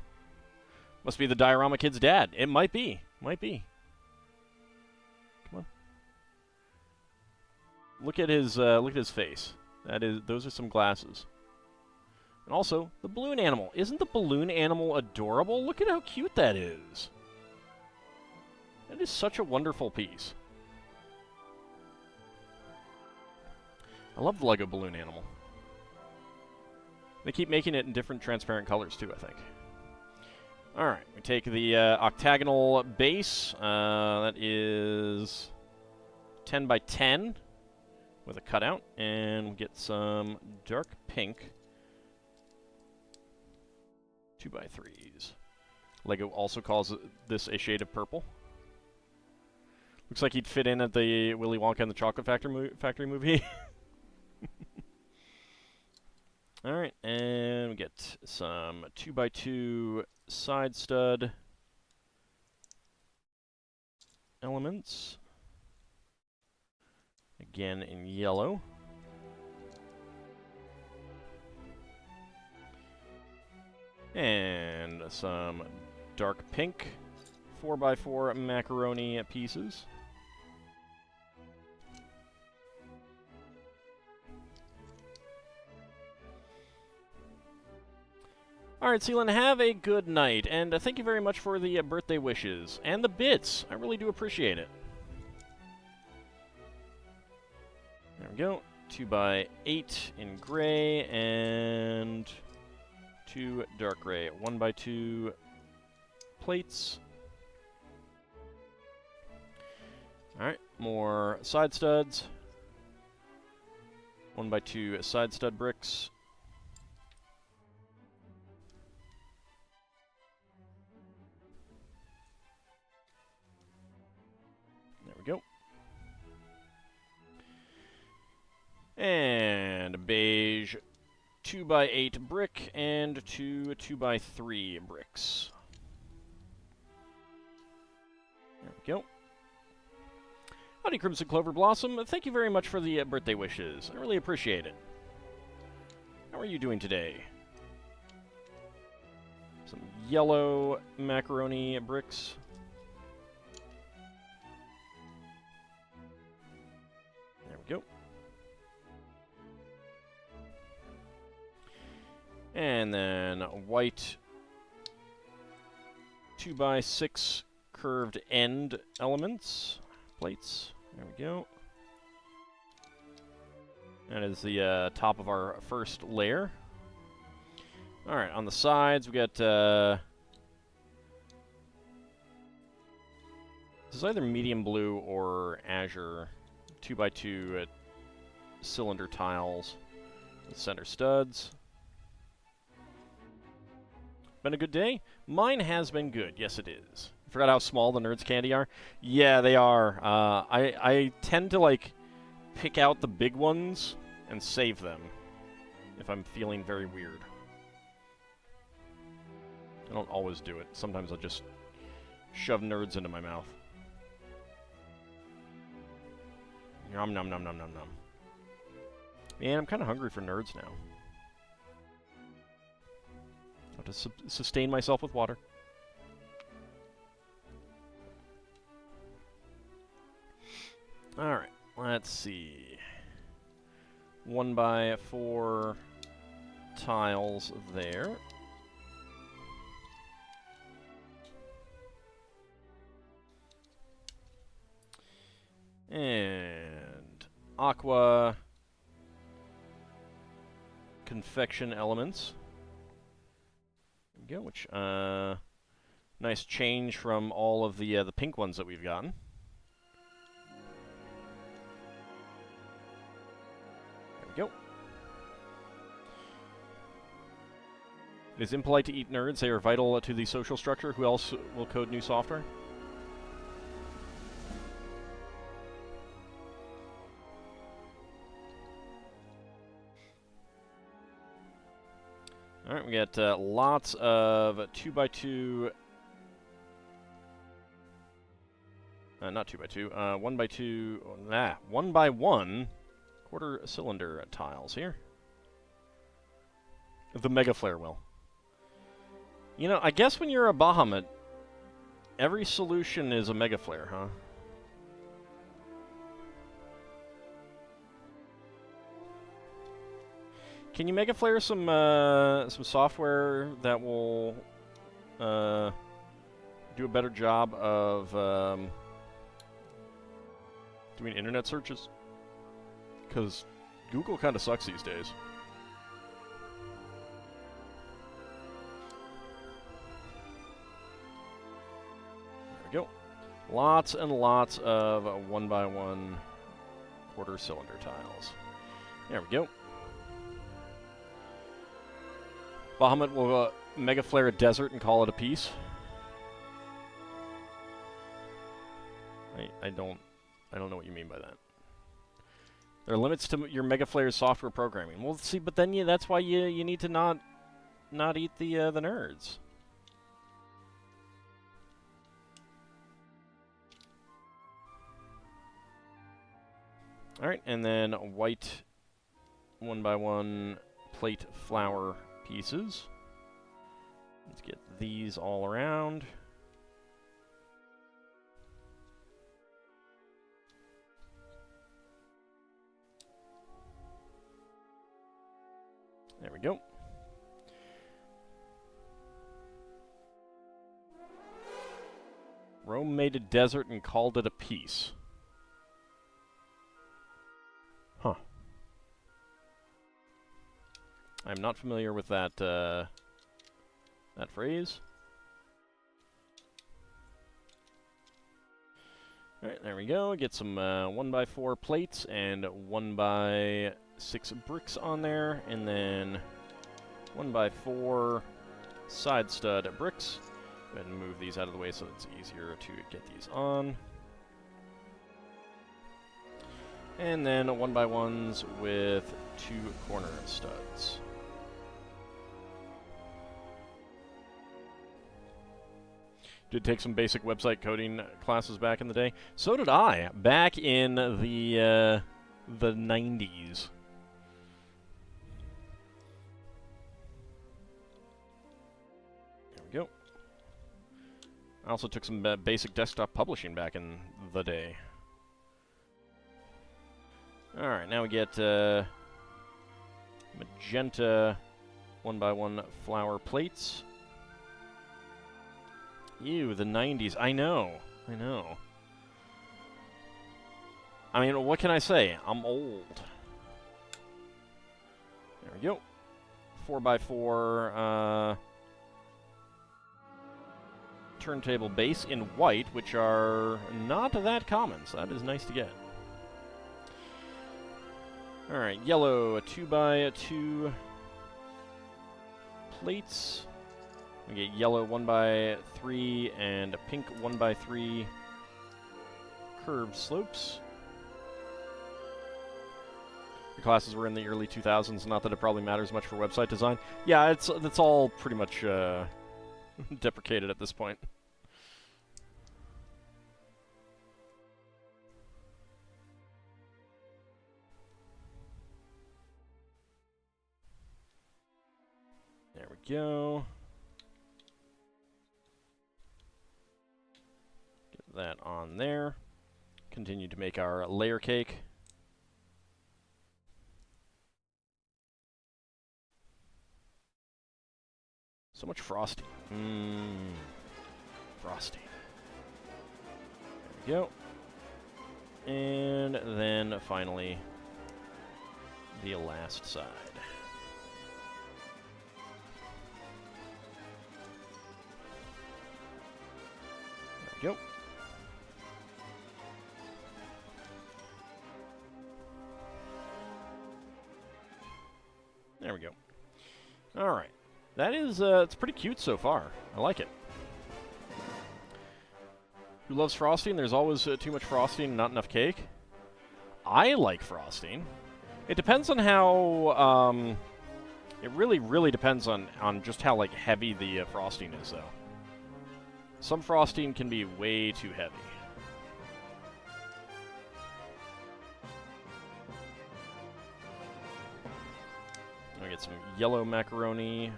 Speaker 1: Must be the Diorama kid's dad. It might be. Might be. Come on. Look at his face. Those are some glasses. And also, the balloon animal. Isn't the balloon animal adorable? Look at how cute that is. That is such a wonderful piece. I love the Lego balloon animal. They keep making it in different transparent colors, too, I think. Alright, we take the octagonal base. That is 10 by 10 with a cutout. And we get some dark pink 2x3s. Lego also calls this a shade of purple. Looks like he'd fit in at the Willy Wonka and the Chocolate Factory movie. Alright, and we get some 2x2 side stud elements. Again in yellow. And some dark pink 4x4 macaroni pieces. Alright, Seelan, have a good night, and thank you very much for the birthday wishes, and the bits. I really do appreciate it. There we go. 2x8 in gray, and 2 dark gray. 1x2 plates. Alright, more side studs. 1x2 side stud bricks. There we go. And a beige 2x8 brick and 2 2x3 bricks. There we go. Howdy, Crimson Clover Blossom. Thank you very much for the birthday wishes. I really appreciate it. How are you doing today? Some yellow macaroni bricks. There we go. And then white 2x6 curved end elements. Plates. There we go. That is the top of our first layer. Alright, on the sides we got this is either medium blue or azure 2x2 cylinder tiles with center studs. Been a good day? Mine has been good. Yes, it is. Forgot how small the Nerds Candy are? Yeah, they are. I tend to, like, pick out the big ones and save them if I'm feeling very weird. I don't always do it. Sometimes I'll just shove Nerds into my mouth. Nom nom nom nom nom nom. Man, I'm kind of hungry for Nerds now. I'll just sustain myself with water. Alright, let's see. 1x4 tiles there. And aqua confection elements. There we go, which, nice change from all of the pink ones that we've gotten. There we go. It is impolite to eat nerds. They are vital to the social structure. Who else will code new software? Alright, we got lots of 2x2... not 2x2, 1x2... 1x1 quarter cylinder tiles here. The Mega Flare will. You know, I guess when you're a Bahamut, every solution is a Mega Flare, huh? Can you Mega Flare some software that will do a better job of doing internet searches? Because Google kind of sucks these days. Lots and lots of 1x1 quarter cylinder tiles. There we go. Bahamut will Mega Flare a desert and call it a piece. I don't know what you mean by that. There are limits to your Mega Flare's software programming. Well, see, but then that's why you need to not eat the nerds. All right, and then white 1x1 plate flower pieces. Let's get these all around. There we go. Rome made a desert and called it a piece. Huh. I'm not familiar with that that phrase. Alright, there we go. Get some 1x4 plates and 1x6 bricks on there, and then 1x4 side stud bricks. Go ahead and move these out of the way so it's easier to get these on. And then 1x1s with 2 corner studs. Did take some basic website coding classes back in the day. So did I, back in the 90s. There we go. I also took some basic desktop publishing back in the day. Alright, now we get magenta 1x1 flower plates. Ew, the 90s. I know. I mean, what can I say? I'm old. There we go. 4x4 turntable base in white, which are not that common, so that is nice to get. Alright, yellow 2x2 plates. We get yellow 1x3 and a pink 1x3 curved slopes. The classes were in the early 2000s, not that it probably matters much for website design. Yeah, it's all pretty much deprecated at this point. There we go. Get that on there. Continue to make our layer cake. So much frosting. Frosting. There we go. And then finally, the last side. There we go. There we go. All right. That is, it's pretty cute so far. I like it. Who loves frosting? There's always too much frosting and not enough cake. I like frosting. It depends on how, it really depends on just how, like, heavy the frosting is, though. Some frosting can be way too heavy. I'm gonna get some yellow macaroni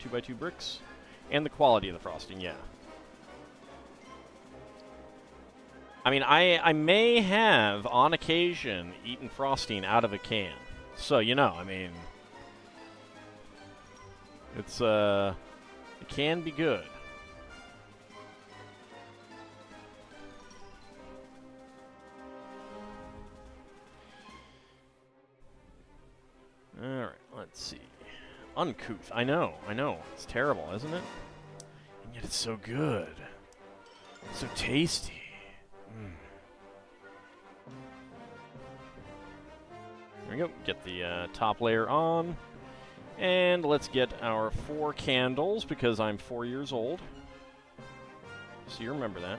Speaker 1: 2x2 bricks, and the quality of the frosting, yeah. I mean, I may have, on occasion, eaten frosting out of a can. So, you know, I mean, it's, it can be good. Alright, let's see. Uncouth. I know. It's terrible, isn't it? And yet it's so good. So tasty. There we go. Get the top layer on. And let's get our 4 candles, because I'm 4 years old. So you remember that.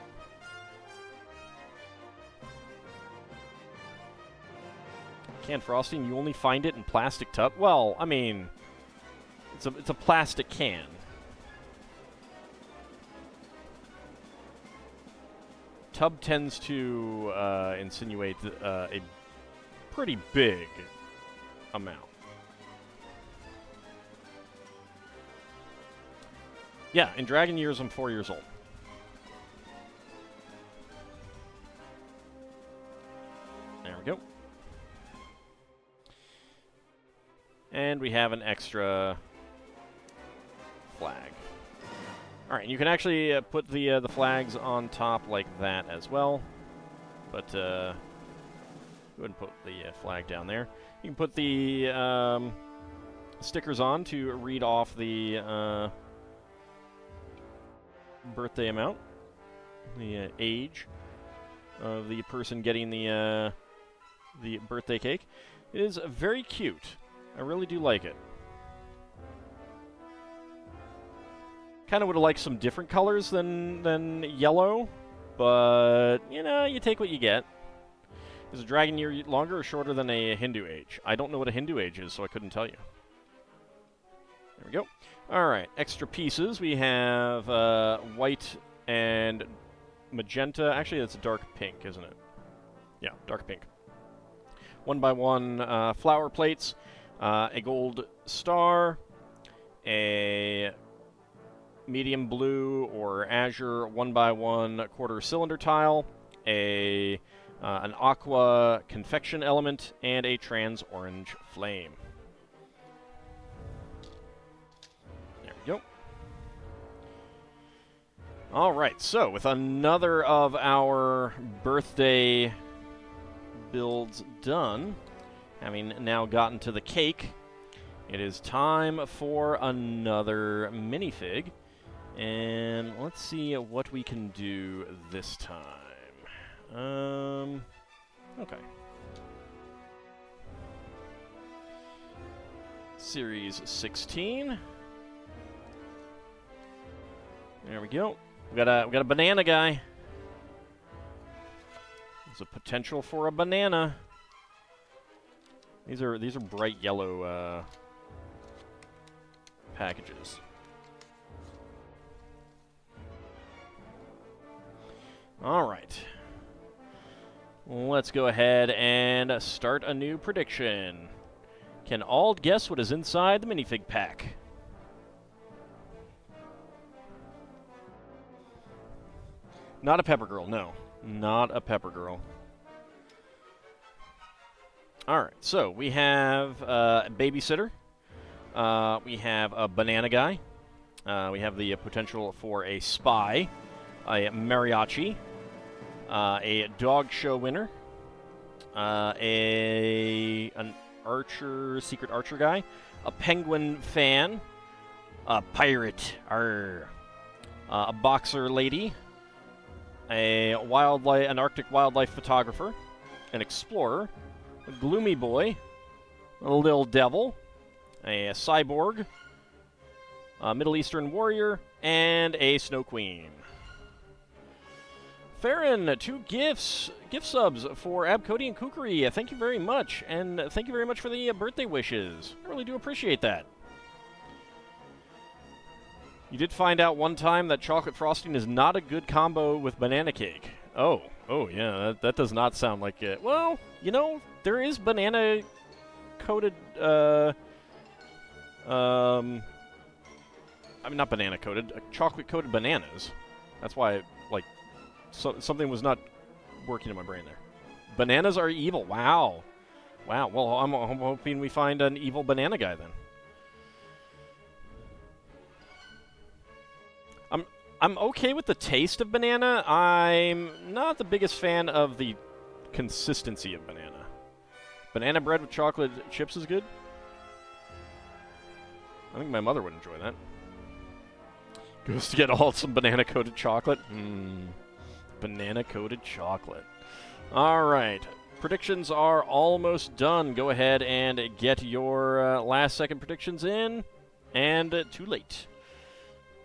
Speaker 1: Canned frosting, you only find it in plastic tub? Well, I mean, it's a plastic can. Tub tends to insinuate a pretty big amount. Yeah, in Dragon years, I'm 4 years old. There we go. And we have an extra flag. All right, you can actually put the flags on top like that as well. But go ahead and put the flag down there. You can put the stickers on to read off the birthday amount, the age of the person getting the birthday cake. It is very cute. I really do like it. Kind of would have liked some different colors than yellow, but you know, you take what you get. Is a dragon year longer or shorter than a Hindu age? I don't know what a Hindu age is, so I couldn't tell you. There we go. All right, extra pieces. We have white and magenta. Actually, that's a dark pink, isn't it? Yeah, dark pink. 1x1 flower plates, a gold star, a medium blue or azure 1x1 quarter cylinder tile, an aqua confection element, and a trans orange flame. There we go. All right, so with another of our birthday builds done, having now gotten to the cake, it is time for another minifig. And let's see what we can do this time. Okay. Series 16. There we go. We got a banana guy. There's a potential for a banana. These are bright yellow packages. All right. Let's go ahead and start a new prediction. Can Ald guess what is inside the minifig pack? Not a pepper girl, no. Not a pepper girl. All right, so we have a babysitter. We have a banana guy. We have the potential for a spy, a mariachi, a dog show winner, an archer, secret archer guy, a penguin fan, a pirate, a boxer lady, an Arctic wildlife photographer, an explorer, a gloomy boy, a little devil, a cyborg, a Middle Eastern warrior, and a snow queen. Farron, 2 gift subs for Abcody and Kukri. Thank you very much, and thank you very much for the birthday wishes. I really do appreciate that. You did find out one time that chocolate frosting is not a good combo with banana cake. Oh yeah, that does not sound like it. Well, you know, there is banana coated, I mean, not banana coated, chocolate coated bananas. That's why, something was not working in my brain there. Bananas are evil. Wow. Well, I'm hoping we find an evil banana guy then. I'm okay with the taste of banana. I'm not the biggest fan of the consistency of banana. Banana bread with chocolate chips is good. I think my mother would enjoy that. Goes to get all some banana-coated chocolate. Banana-coated chocolate. All right. Predictions are almost done. Go ahead and get your last-second predictions in. And too late.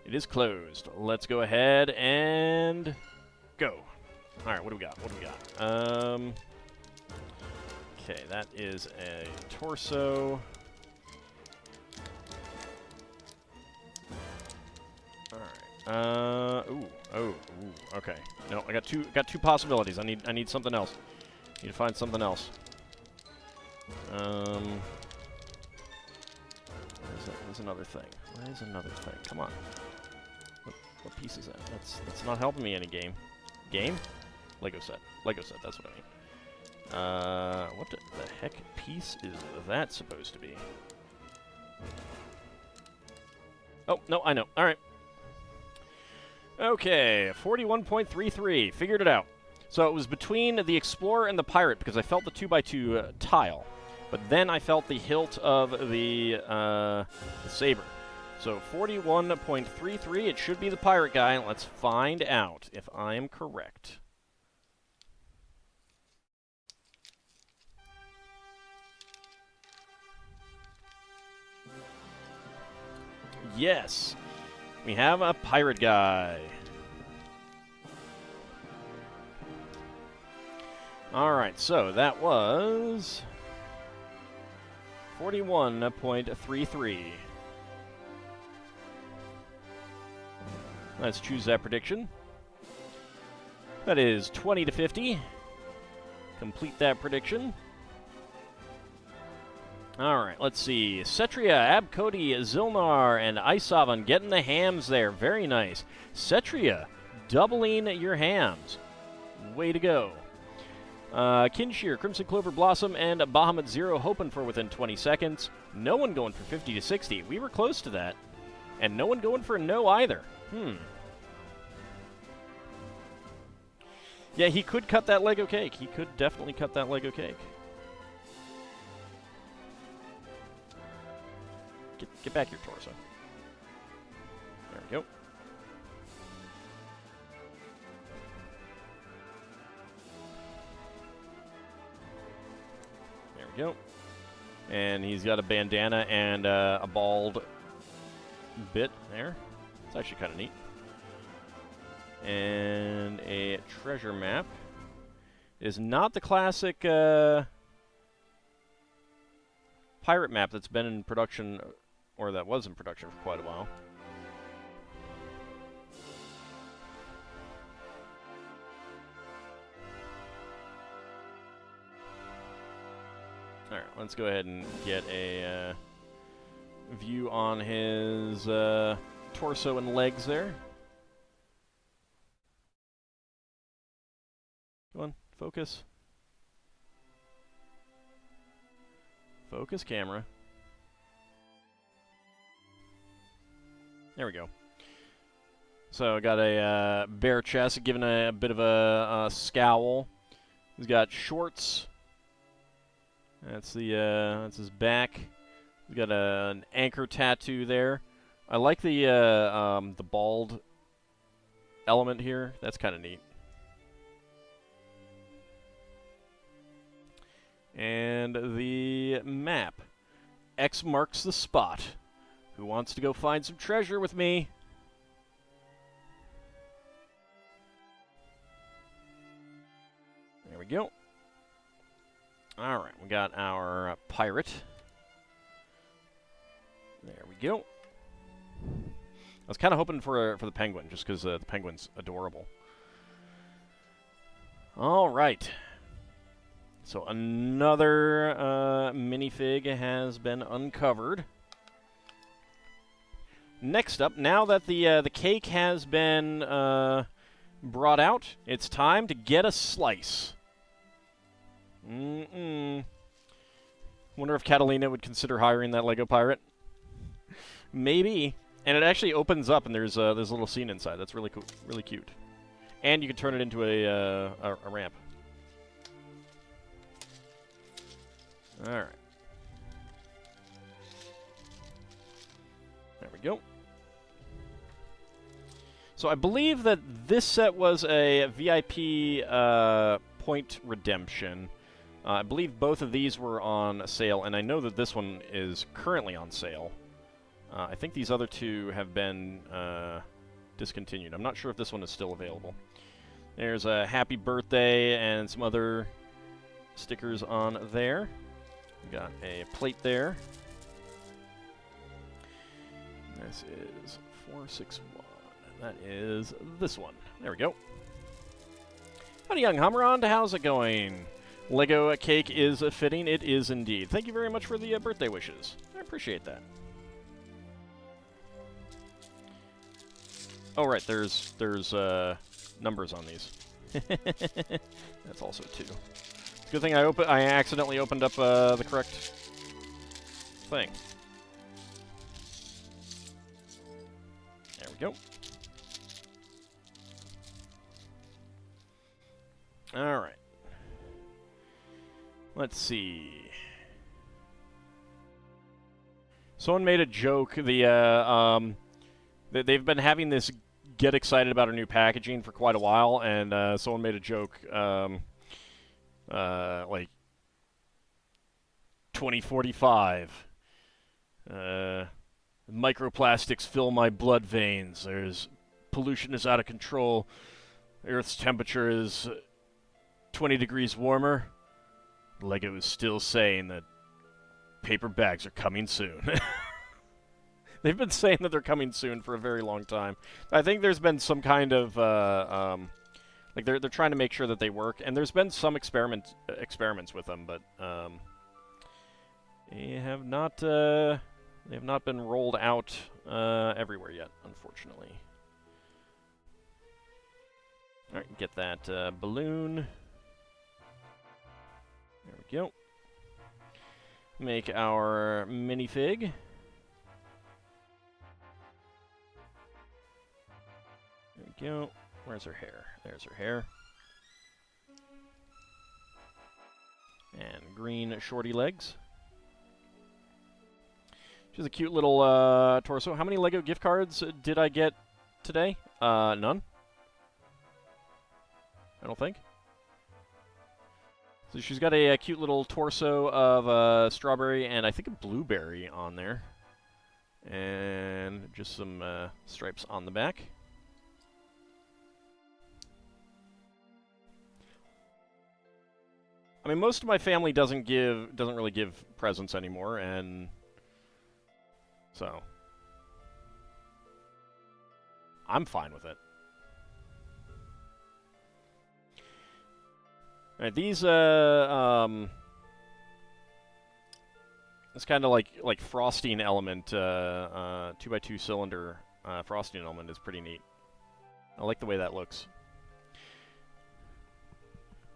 Speaker 1: It is closed. Let's go ahead and go. All right, what do we got? What do we got? Okay, that is a torso. Ooh, okay. No, I got two possibilities. I need something else. Need to find something else. There's another thing. Where is another thing? Come on. What piece is that? That's not helping me any game. Game? Lego set. Lego set, that's what I mean. What the heck piece is that supposed to be? Oh, no, I know. Alright. Okay, 41.33. Figured it out. So it was between the Explorer and the Pirate because I felt the 2x2 tile. But then I felt the hilt of the saber. So 41.33. It should be the Pirate guy. Let's find out if I am correct. Yes. We have a Pirate guy. Alright, so that was 41.33. Let's choose that prediction. That is 20 to 50. Complete that prediction. Alright, let's see. Cetria, Abcody, Zilnar, and Isovan getting the hams there. Very nice. Cetria, doubling your hams. Way to go. Kinshear, Crimson Clover Blossom, and Bahamut Zero hoping for within 20 seconds. No one going for 50 to 60. We were close to that. And no one going for a no either. Yeah, he could cut that Lego cake. He could definitely cut that Lego cake. Get back your torso. There we go. There we go. And he's got a bandana and a bald bit there. It's actually kind of neat. And a treasure map. It is not the classic pirate map that's been in production, or that was in production for quite a while. Alright, let's go ahead and get a view on his torso and legs there. Come on, focus. Focus camera. There we go. So I got a bare chest, given a bit of a scowl. He's got shorts. That's that's his back. He's got an anchor tattoo there. I like the bald element here. That's kind of neat. And the map. X marks the spot. Who wants to go find some treasure with me? There we go. Alright, we got our pirate. There we go. I was kind of hoping for the penguin, just because the penguin's adorable. Alright. So another minifig has been uncovered. Next up, now that the cake has been brought out, it's time to get a slice. Wonder if Catalina would consider hiring that Lego pirate. Maybe. And it actually opens up, and there's a little scene inside. That's really cool, really cute. And you can turn it into a ramp. All right. There we go. So I believe that this set was a VIP point redemption. I believe both of these were on sale, and I know that this one is currently on sale. I think these other two have been discontinued. I'm not sure if this one is still available. There's a happy birthday and some other stickers on there. We got a plate there. This is 461. That is this one. There we go. Howdy, young Hummerond. How's it going? Lego cake is fitting. It is indeed. Thank you very much for the birthday wishes. I appreciate that. Oh, right. There's numbers on these. That's also 2. It's a good thing I accidentally opened up the correct thing. There we go. All right. Let's see. Someone made a joke. They've been having this get excited about our new packaging for quite a while, and someone made a joke, like 2045. Microplastics fill my blood veins. Pollution is out of control. Earth's temperature is 20 degrees warmer. Lego is still saying that paper bags are coming soon. They've been saying that they're coming soon for a very long time. I think there's been some kind of like they're trying to make sure that they work, and there's been some experiments with them, but they have not been rolled out everywhere yet, unfortunately. All right, get that balloon. There we go. Make our minifig. There we go. Where's her hair? There's her hair. And green shorty legs. She has a cute little torso. How many Lego gift cards did I get today? None. I don't think. So she's got a cute little torso of a strawberry and I think a blueberry on there. And just some stripes on the back. I mean, most of my family doesn't really give presents anymore, and so I'm fine with it. All right, these it's kind of like frosting element, 2x2 cylinder frosting element is pretty neat. I like the way that looks.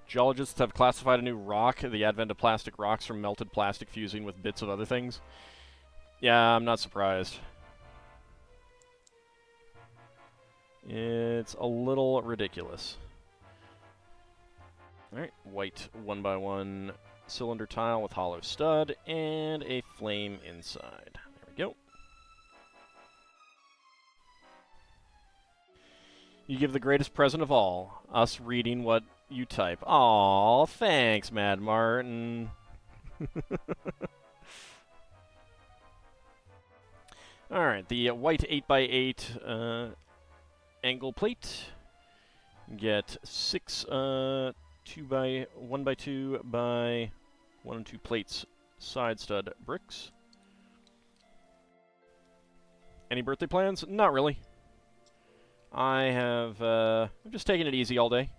Speaker 1: Geologists have classified a new rock, the advent of plastic rocks from melted plastic fusing with bits of other things. Yeah, I'm not surprised. It's a little ridiculous. Alright, white 1x1 cylinder tile with hollow stud and a flame inside. There we go. You give the greatest present of all, us reading what you type. Aw, thanks, Mad Martin. Alright, the white 8x8 angle plate. Get 6 1x2 by 1 and 2 plates side stud bricks. Any birthday plans? Not really. I'm just taking it easy all day.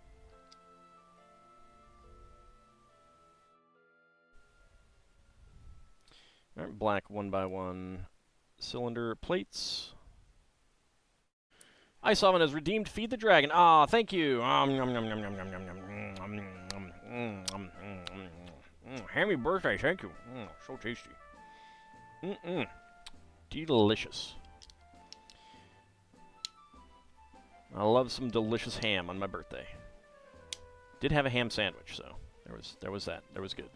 Speaker 1: Alright, black 1x1 cylinder plates. Ice Oven has redeemed Feed the Dragon. Ah, thank you. Happy birthday, thank you. So tasty. Delicious. I love some delicious ham on my birthday. Did have a ham sandwich, so there was that. There was good.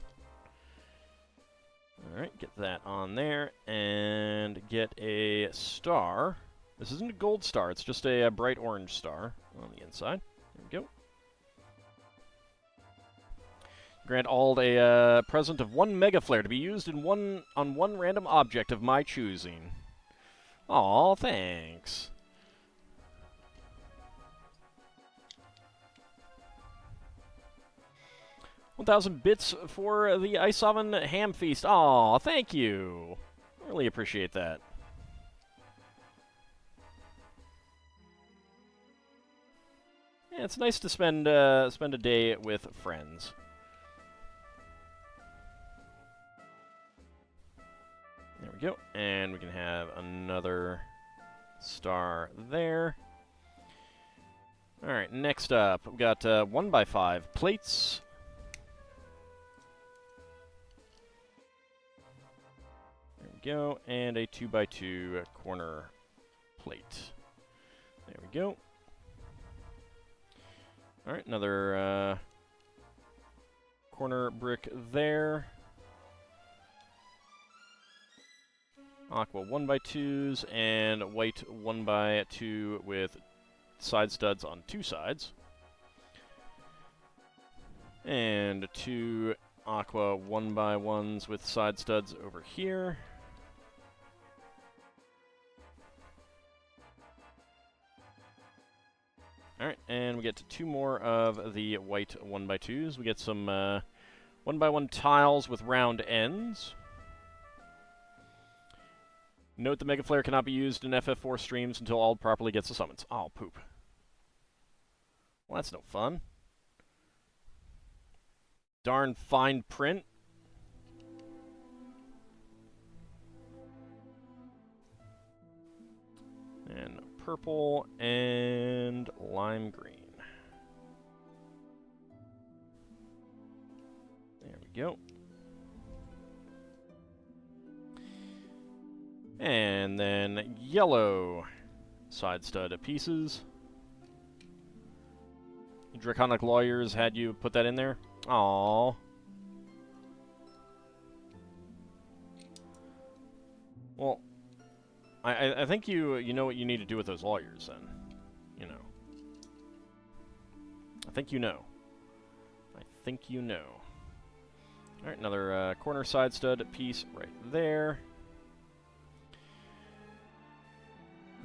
Speaker 1: All right, get that on there and get a star This isn't a gold star, it's just a bright orange star on the inside. There we go. Grant Auld a present of 1 Mega Flare to be used on one random object of my choosing. Aw, thanks. $1,000 bits for the Ice Oven Ham Feast. Aw, thank you. Really appreciate that. Yeah, it's nice to spend a day with friends. There we go, and we can have another star there. All right, next up, we've got 1x5 plates. There we go, and a 2x2 corner plate. There we go. All right, another corner brick there. Aqua 1x2s and white 1x2 with side studs on 2 sides. And 2 aqua 1x1s with side studs over here. Alright, and we get to 2 more of the white 1x2s. We get some 1x1 tiles with round ends. Note the Mega Flare cannot be used in FF4 streams until Auld properly gets the summons. Oh, poop. Well, that's no fun. Darn fine print. And purple and lime green. There we go. And then yellow side stud pieces. Draconic Lawyers had you put that in there? Aww. Well, I think you know what you need to do with those lawyers then. You know. I think you know. I think you know. Alright, another corner side stud piece right there.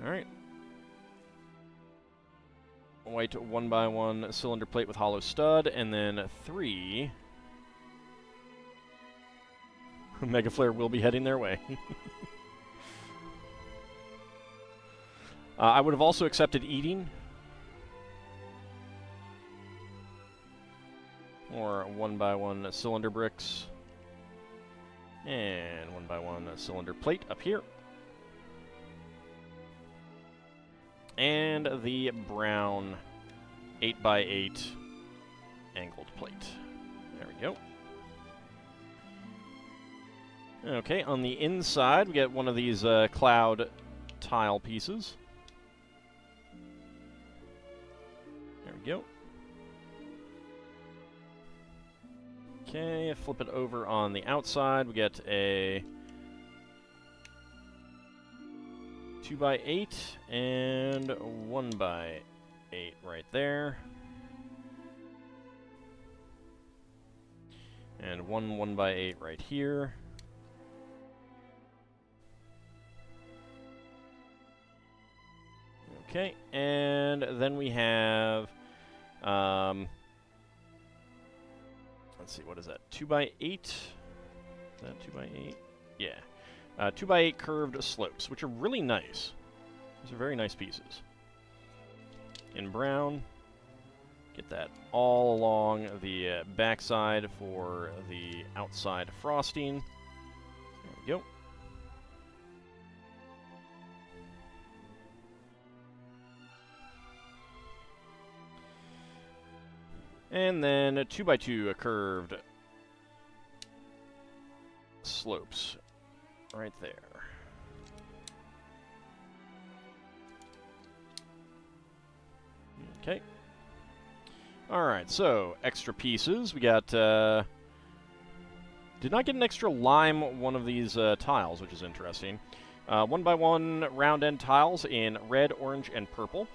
Speaker 1: Alright. White 1x1 cylinder plate with hollow stud, and then 3. Mega Flare will be heading their way. I would have also accepted eating. Or 1x1 cylinder bricks. And 1x1 cylinder plate up here. And the brown 8x8 angled plate. There we go. Okay, on the inside, we get one of these cloud tile pieces. There we go. Okay, flip it over on the outside. We get a 2x8 and 1x8 right there. And one 1x8 right here. Okay, and then we have, let's see, what is that? 2x8? Is that 2x8? Yeah. 2x8 curved slopes, which are really nice. These are very nice pieces. In brown, get that all along the backside for the outside frosting. There we go. And then 2x2 curved slopes right there. Okay. Alright, so extra pieces. We got Did not get an extra lime one of these tiles, which is interesting. 1x1 round end tiles in red, orange, and purple.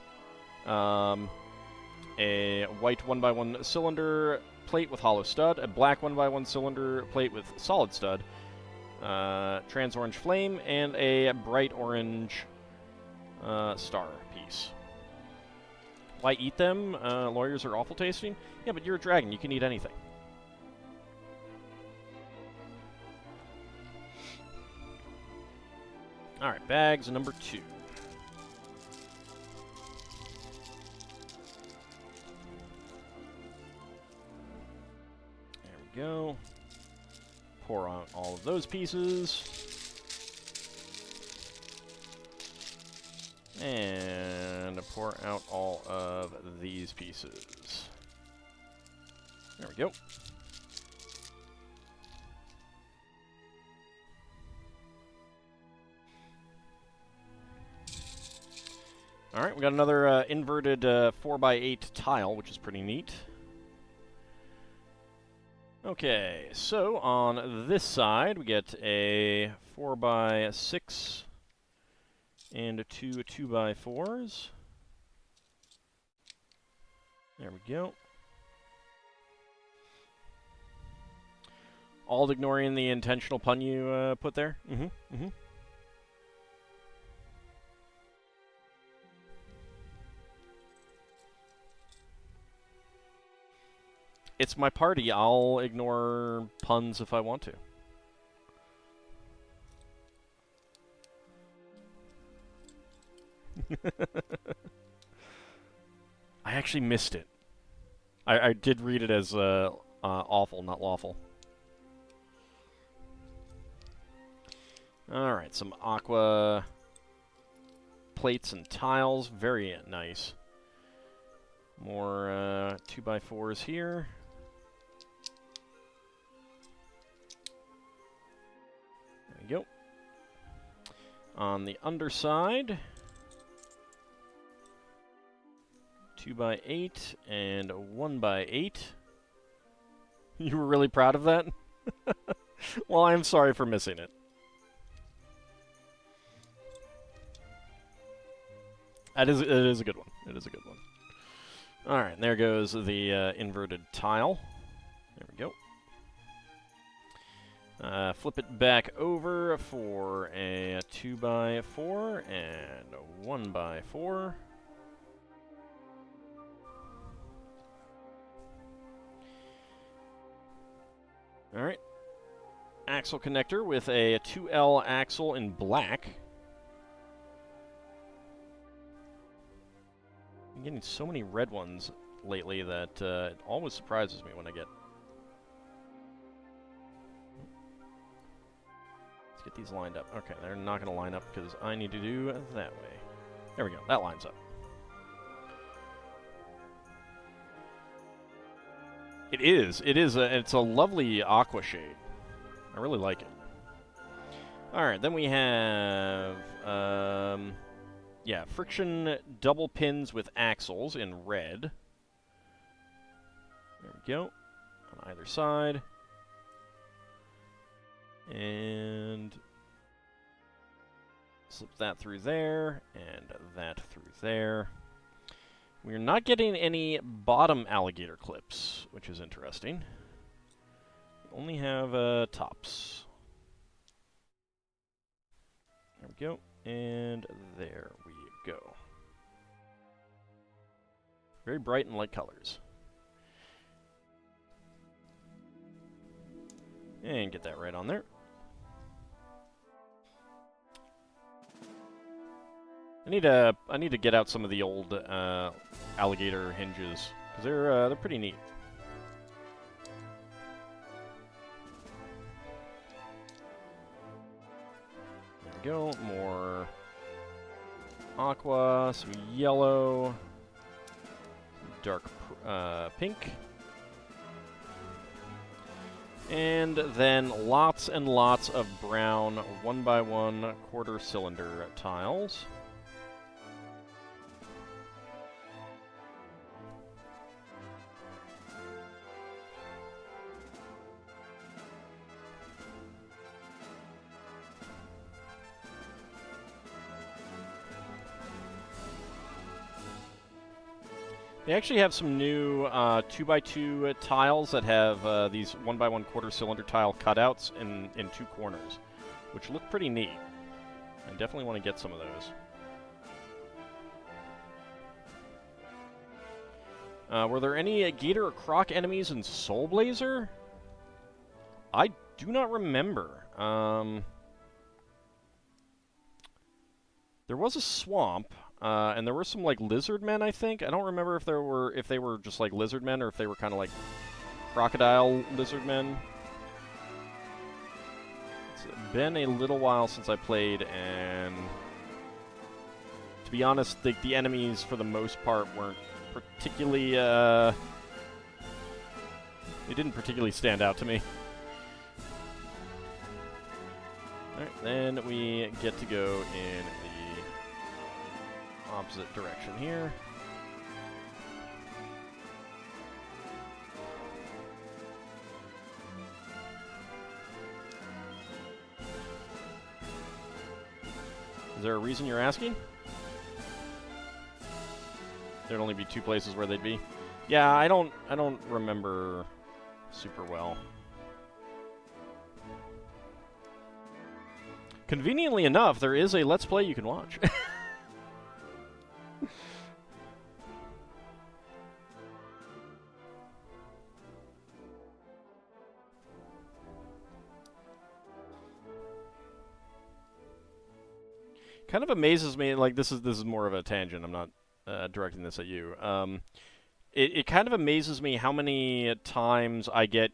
Speaker 1: A white 1x1 cylinder plate with hollow stud. A black 1x1 cylinder plate with solid stud. Trans orange flame, and a bright orange star piece. Why eat them? Lawyers are awful tasting? Yeah, but you're a dragon. You can eat anything. Alright, bags number 2. There we go. Pour out all of those pieces. And pour out all of these pieces. There we go. Alright, we got another inverted 4x8 tile, which is pretty neat. Okay, so on this side, we get a 4x6 and 2 2x4s. There we go. All ignoring the intentional pun you put there. It's my party. I'll ignore puns if I want to. I actually missed it. I did read it as awful, not lawful. Alright, some aqua plates and tiles. Very nice. More 2x4s here. There we go. On the underside, 2x8 and 1x8. You were really proud of that? Well, I'm sorry for missing it. It is a good one. It is a good one. Alright, there goes the inverted tile. There we go. Flip it back over for a 2x4 and a 1x4. Alright. Axle connector with a 2L axle in black. I'm getting so many red ones lately that it always surprises me when I get... Let's get these lined up. Okay, they're not going to line up because I need to do that way. There we go. That lines up. It is. It's a lovely aqua shade. I really like it. Alright, then we have... yeah, friction double pins with axles in red. There we go. On either side. And slip that through there, and that through there. We're not getting any bottom alligator clips, which is interesting. We only have tops. There we go. And there we go. Very bright and light colors. And get that right on there. I need to get out some of the old alligator hinges because they're pretty neat. There we go. More aqua, some yellow, some dark pink. And then lots and lots of brown 1x1 quarter cylinder tiles. They actually have some new 2x2 tiles that have these 1x1 quarter cylinder tile cutouts in 2 corners, which look pretty neat. I definitely want to get some of those. Were there any Gator or Croc enemies in Soul Blazer? I do not remember. There was a swamp, and there were some like lizard men, I think. I don't remember if they were just like lizard men or if they were kind of like crocodile lizard men. It's been a little while since I played, and to be honest, the enemies for the most part weren't particularly, they didn't particularly stand out to me. Alright, then we get to go in the opposite direction here. Is there a reason you're asking? There'd only be 2 places where they'd be. Yeah, I don't remember super well. Conveniently enough, there is a Let's Play you can watch. Kind of amazes me, like this is more of a tangent, I'm not directing this at you. It kind of amazes me how many times I get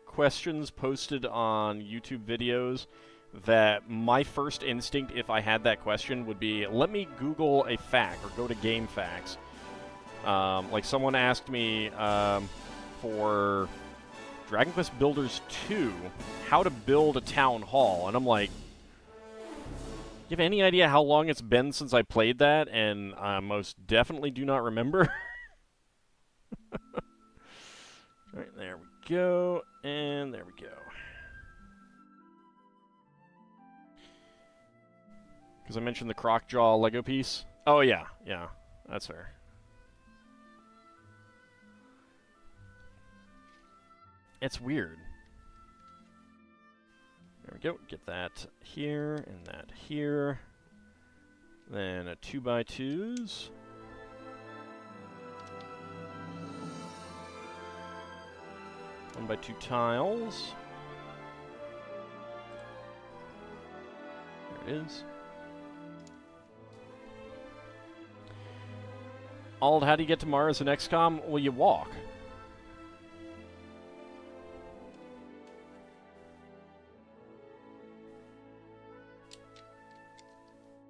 Speaker 1: questions posted on YouTube videos that my first instinct, if I had that question, would be, let me Google a fact or go to GameFAQs. Like someone asked me for Dragon Quest Builders 2, how to build a town hall, and I'm like, you have any idea how long it's been since I played that? And I most definitely do not remember. Alright, there we go, and there we go. Because I mentioned the Crocjaw Lego piece. Oh yeah, that's fair. It's weird. There we go, get that here, and that here. Then a 2x2s. One by 2 tiles. There it is. Ald, how do you get to Mars in XCOM? Well, you walk.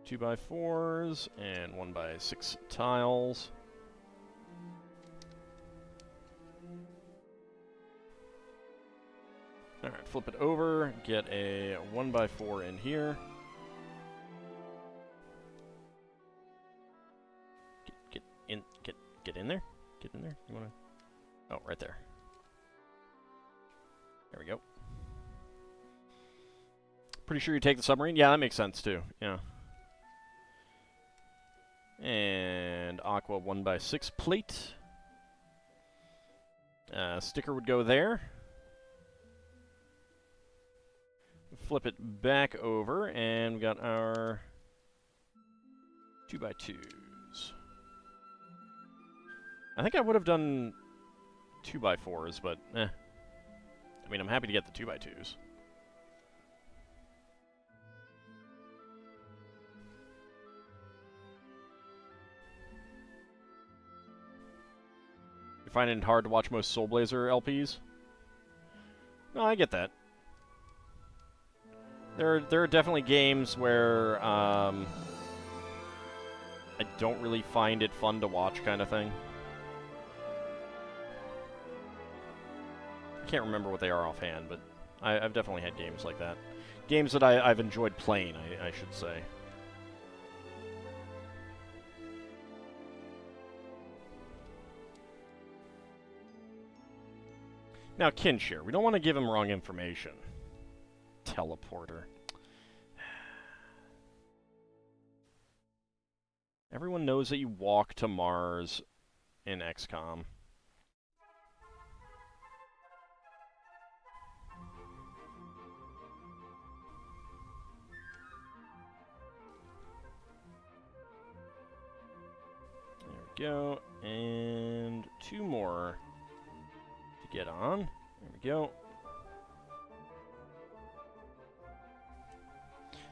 Speaker 1: Two by 4s and 1x6 tiles. Alright, flip it over, get a 1x4 in here. Get in there? Get in there? You wanna... Oh, right there. There we go. Pretty sure you take the submarine? Yeah, that makes sense too, yeah. And Aqua 1x6 plate. Sticker would go there. Flip it back over, and we got our 2x2s. I think I would have done 2x4s, but eh. I mean, I'm happy to get the 2x2s. You're finding it hard to watch most Soul Blazer LPs? No, I get that. There are definitely games where I don't really find it fun to watch, kind of thing. I can't remember what they are offhand, but I've definitely had games like that. Games that I've enjoyed playing, I should say. Now, Kinshare, we don't want to give him wrong information. Teleporter. Everyone knows that you walk to Mars in XCOM. Go, and 2 more to get on. There we go.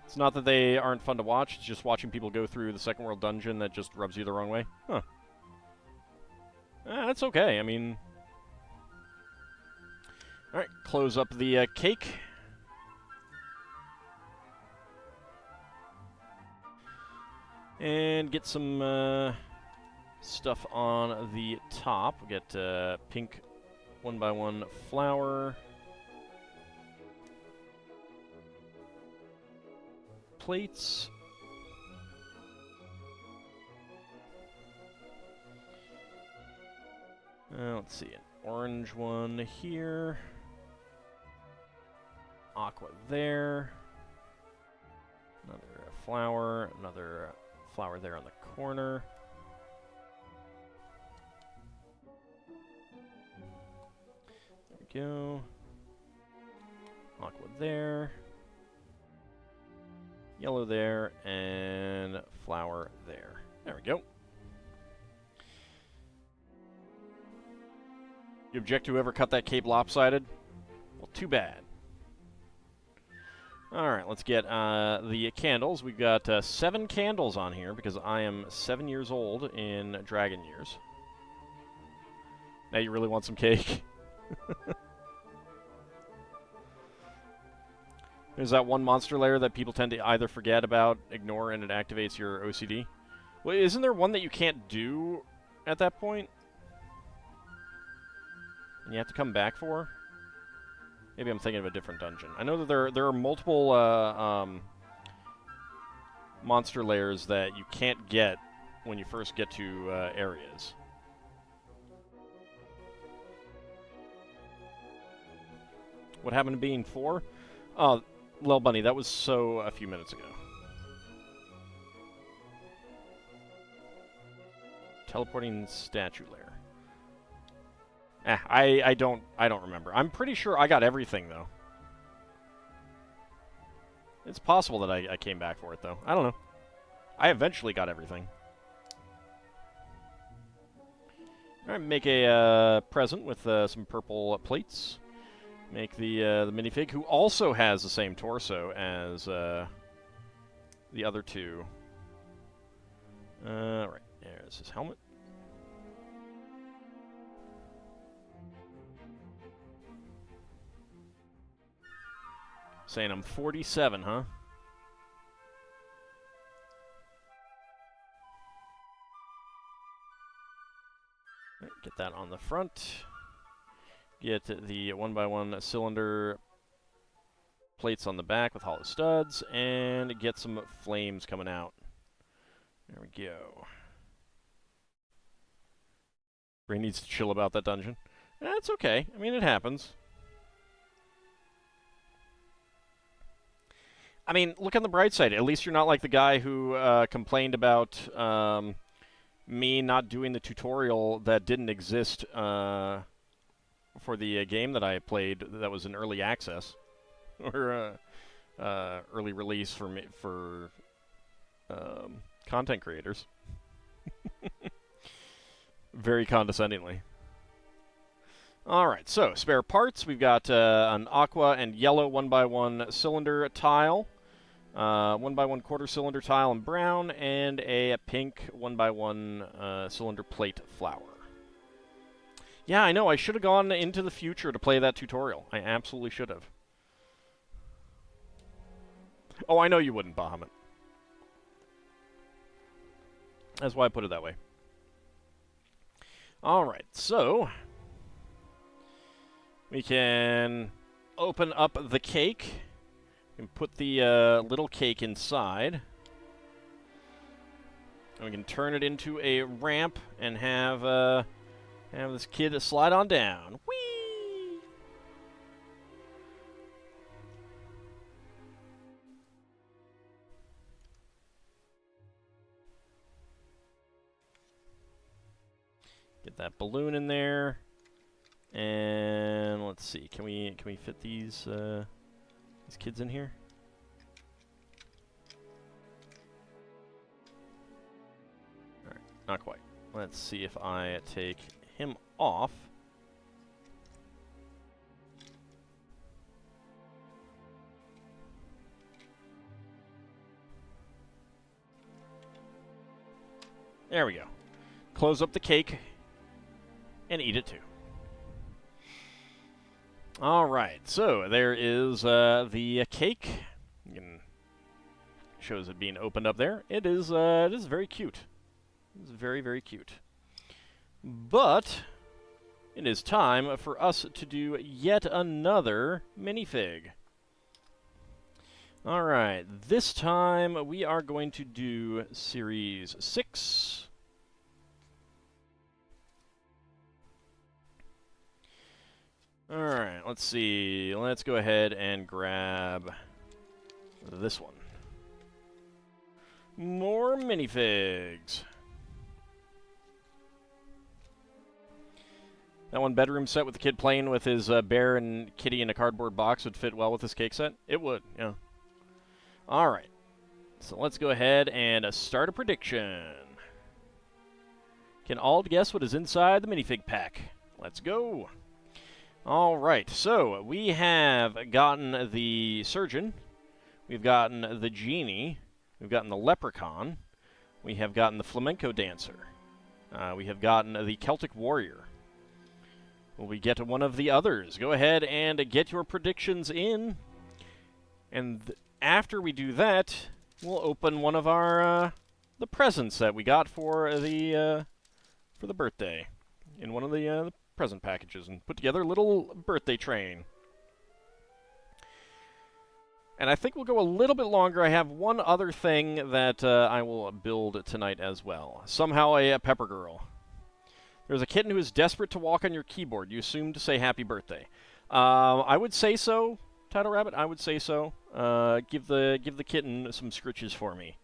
Speaker 1: It's not that they aren't fun to watch, it's just watching people go through the second world dungeon that just rubs you the wrong way. Huh. That's okay, I mean... Alright, close up the cake. And get some... stuff on the top. We get pink 1x1 flower, plates, let's see, an orange one here, aqua there, another flower there on the corner. Go. Aqua there. Yellow there, and flower there. There we go. You object to whoever cut that cape lopsided? Well, too bad. Alright, let's get the candles. We've got 7 candles on here because I am 7 years old in dragon years. Now you really want some cake? There's that one monster layer that people tend to either forget about, ignore, and it activates your OCD. Well, isn't there one that you can't do at that point? And you have to come back for? Maybe I'm thinking of a different dungeon. I know that there are multiple monster layers that you can't get when you first get to areas. What happened to being 4? Oh, Lil Bunny, that was so a few minutes ago. Teleporting statue lair. I don't remember. I'm pretty sure I got everything though. It's possible that I came back for it though. I don't know. I eventually got everything. All right, make a present with some purple plates. Make the minifig, who also has the same torso as the other 2. Right, there's his helmet. Saying I'm 47, huh? Right, get that on the front. Get the 1x1 cylinder plates on the back with hollow studs, and get some flames coming out. There we go. Brain needs to chill about that dungeon. That's okay. I mean, it happens. I mean, look on the bright side. At least you're not like the guy who complained about me not doing the tutorial that didn't exist for the game that I played that was in early access or early release for content creators. Very condescendingly. Alright, so spare parts. We've got an aqua and yellow 1x1 cylinder tile, 1x1 quarter cylinder tile in brown, and a pink 1x1 cylinder plate flower. Yeah, I know. I should have gone into the future to play that tutorial. I absolutely should have. Oh, I know you wouldn't, Bahamut. That's why I put it that way. Alright, so we can open up the cake and put the little cake inside. And we can turn it into a ramp and have this kid slide on down. Whee! Get that balloon in there. And let's see. Can we fit these kids in here? All right, not quite. Let's see if I take him off. There we go. Close up the cake and eat it too. All right, so there is the cake. Shows it being opened up there. It is very cute. It's very, very cute. But it is time for us to do yet another minifig. All right, this time we are going to do Series 6. All right, let's see. Let's go ahead and grab this one. More minifigs. That one bedroom set with the kid playing with his bear and kitty in a cardboard box would fit well with this cake set? It would, yeah. All right. So let's go ahead and start a prediction. Can Ald guess what is inside the minifig pack? Let's go. All right. So we have gotten the surgeon. We've gotten the genie. We've gotten the leprechaun. We have gotten the flamenco dancer. We have gotten the Celtic warrior. Will we get to one of the others? Go ahead and get your predictions in. And after we do that, we'll open one of our the presents that we got for the birthday in one of the present packages, and put together a little birthday train. And I think we'll go a little bit longer. I have one other thing that I will build tonight as well. Somehow a pepper girl. There's a kitten who is desperate to walk on your keyboard. You assume to say happy birthday. I would say so, Title Rabbit. I would say so. Give the kitten some scritches for me,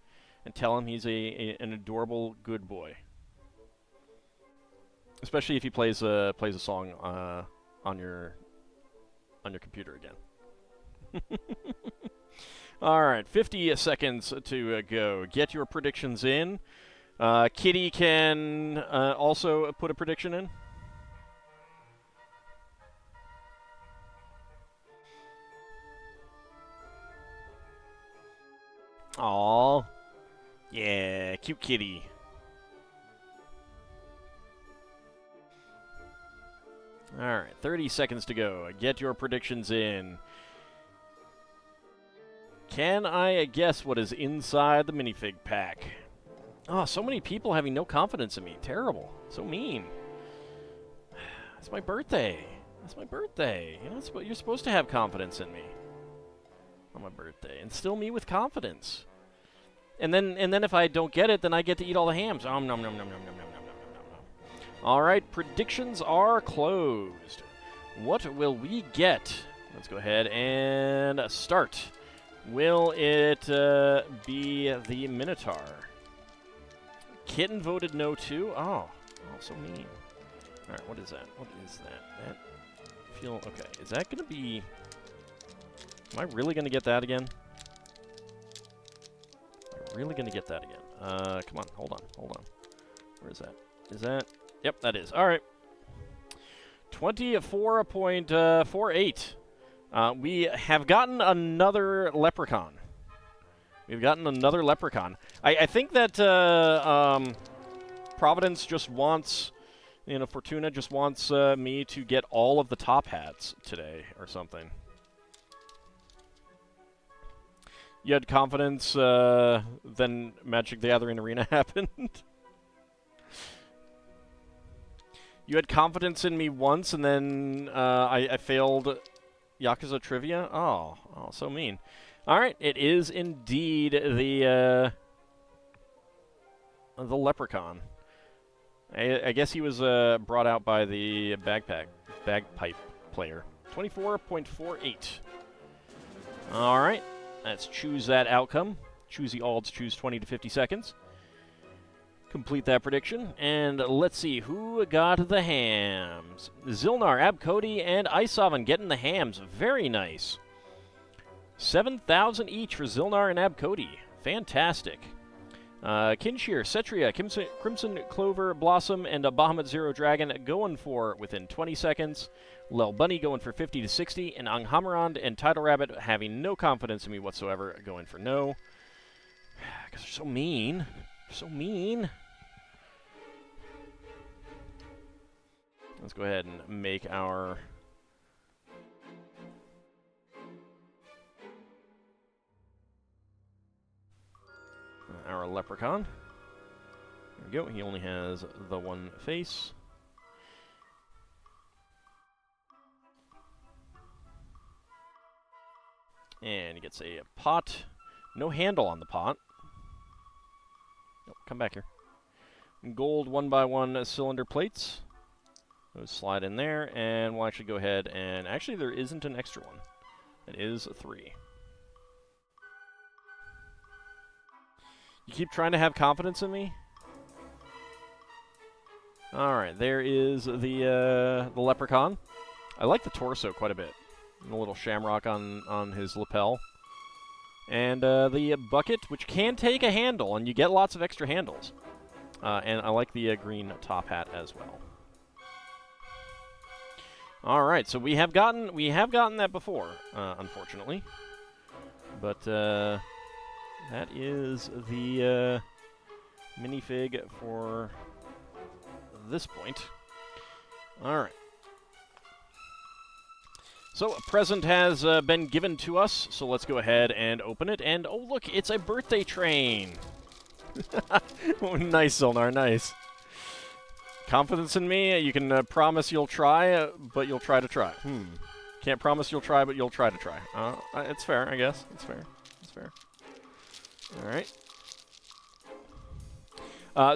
Speaker 1: and tell him he's an adorable good boy. Especially if he plays a song on your computer again. All right, 50 seconds to go. Get your predictions in. Kitty can also put a prediction in. Aw. Yeah, cute kitty. All right, 30 seconds to go. Get your predictions in. Can I guess what is inside the minifig pack? Oh, so many people having no confidence in me. Terrible. So mean. It's my birthday. It's my birthday. You know, you're supposed to have confidence in me on my birthday. Instill me with confidence. And then if I don't get it, then I get to eat all the hams. Nom nom nom nom nom nom nom nom nom nom. All right, predictions are closed. What will we get? Let's go ahead and start. Will it be the Minotaur? Kitten voted no too. Oh, so mean. All right, what is that? What is that? That feel okay. Is that gonna be? Am I really gonna get that again? I'm really gonna get that again. Come on, hold on. Where is that? Is that? Yep, that is. All right. 24.48. We have gotten another leprechaun. We've gotten another leprechaun. I think that Providence just wants, Fortuna just wants me to get all of the top hats today or something. You had confidence, then Magic the Gathering Arena happened. You had confidence in me once, and then I failed Yakuza Trivia? Oh, so mean. All right, it is indeed the leprechaun. I guess he was brought out by the bagpipe player. 24.48. All right, let's choose that outcome. Choose the alds. Choose 20 to 50 seconds. complete that prediction. And let's see, who got the hams? Zilnar, Abcody, and Isovan getting the hams. Very nice. 7,000 each for Zilnar and Abcody. Fantastic. Kinshir, Cetria, Crimson Clover, Blossom, and a Bahamut Zero Dragon going for within 20 seconds. Lel Bunny going for 50 to 60, and Anghamarand and Tidal Rabbit having no confidence in me whatsoever, going for no. Because they're so mean. They're so mean. Let's go ahead and make our... our leprechaun. There we go. He only has the one face. And he gets a pot. No handle on the pot. Nope, come back here. Gold 1x1 cylinder plates. Those slide in there, and we'll actually go ahead and... Actually, there isn't an extra one. It is 3. You keep trying to have confidence in me? Alright, there is the leprechaun. I like the torso quite a bit. And the little shamrock on his lapel. And the bucket, which can take a handle, and you get lots of extra handles. And I like the green top hat as well. Alright, so we have gotten that before, unfortunately. But that is the minifig for this point. Alright. So a present has been given to us, so let's go ahead and open it. And oh look, it's a birthday train! Oh, nice, Zilnar, nice. Confidence in me? You can promise you'll try, but you'll try to try. Can't promise you'll try, but you'll try to try. It's fair, I guess. It's fair. It's fair. Alright.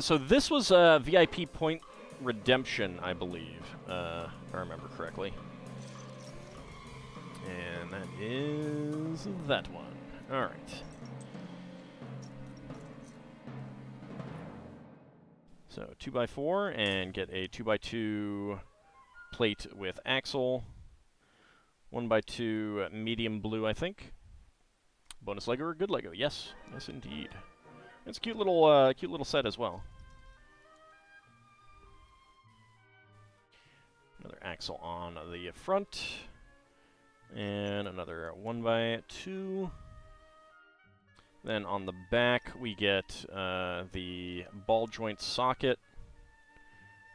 Speaker 1: So this was a VIP point redemption, I believe, if I remember correctly. And that is that one. Alright. So 2x4 and get a 2x2 plate with axle. 1x2 medium blue, I think. Bonus Lego or good Lego? Yes, yes indeed. It's a cute little set as well. Another axle on the front, and another 1x2. Then on the back, we get the ball joint socket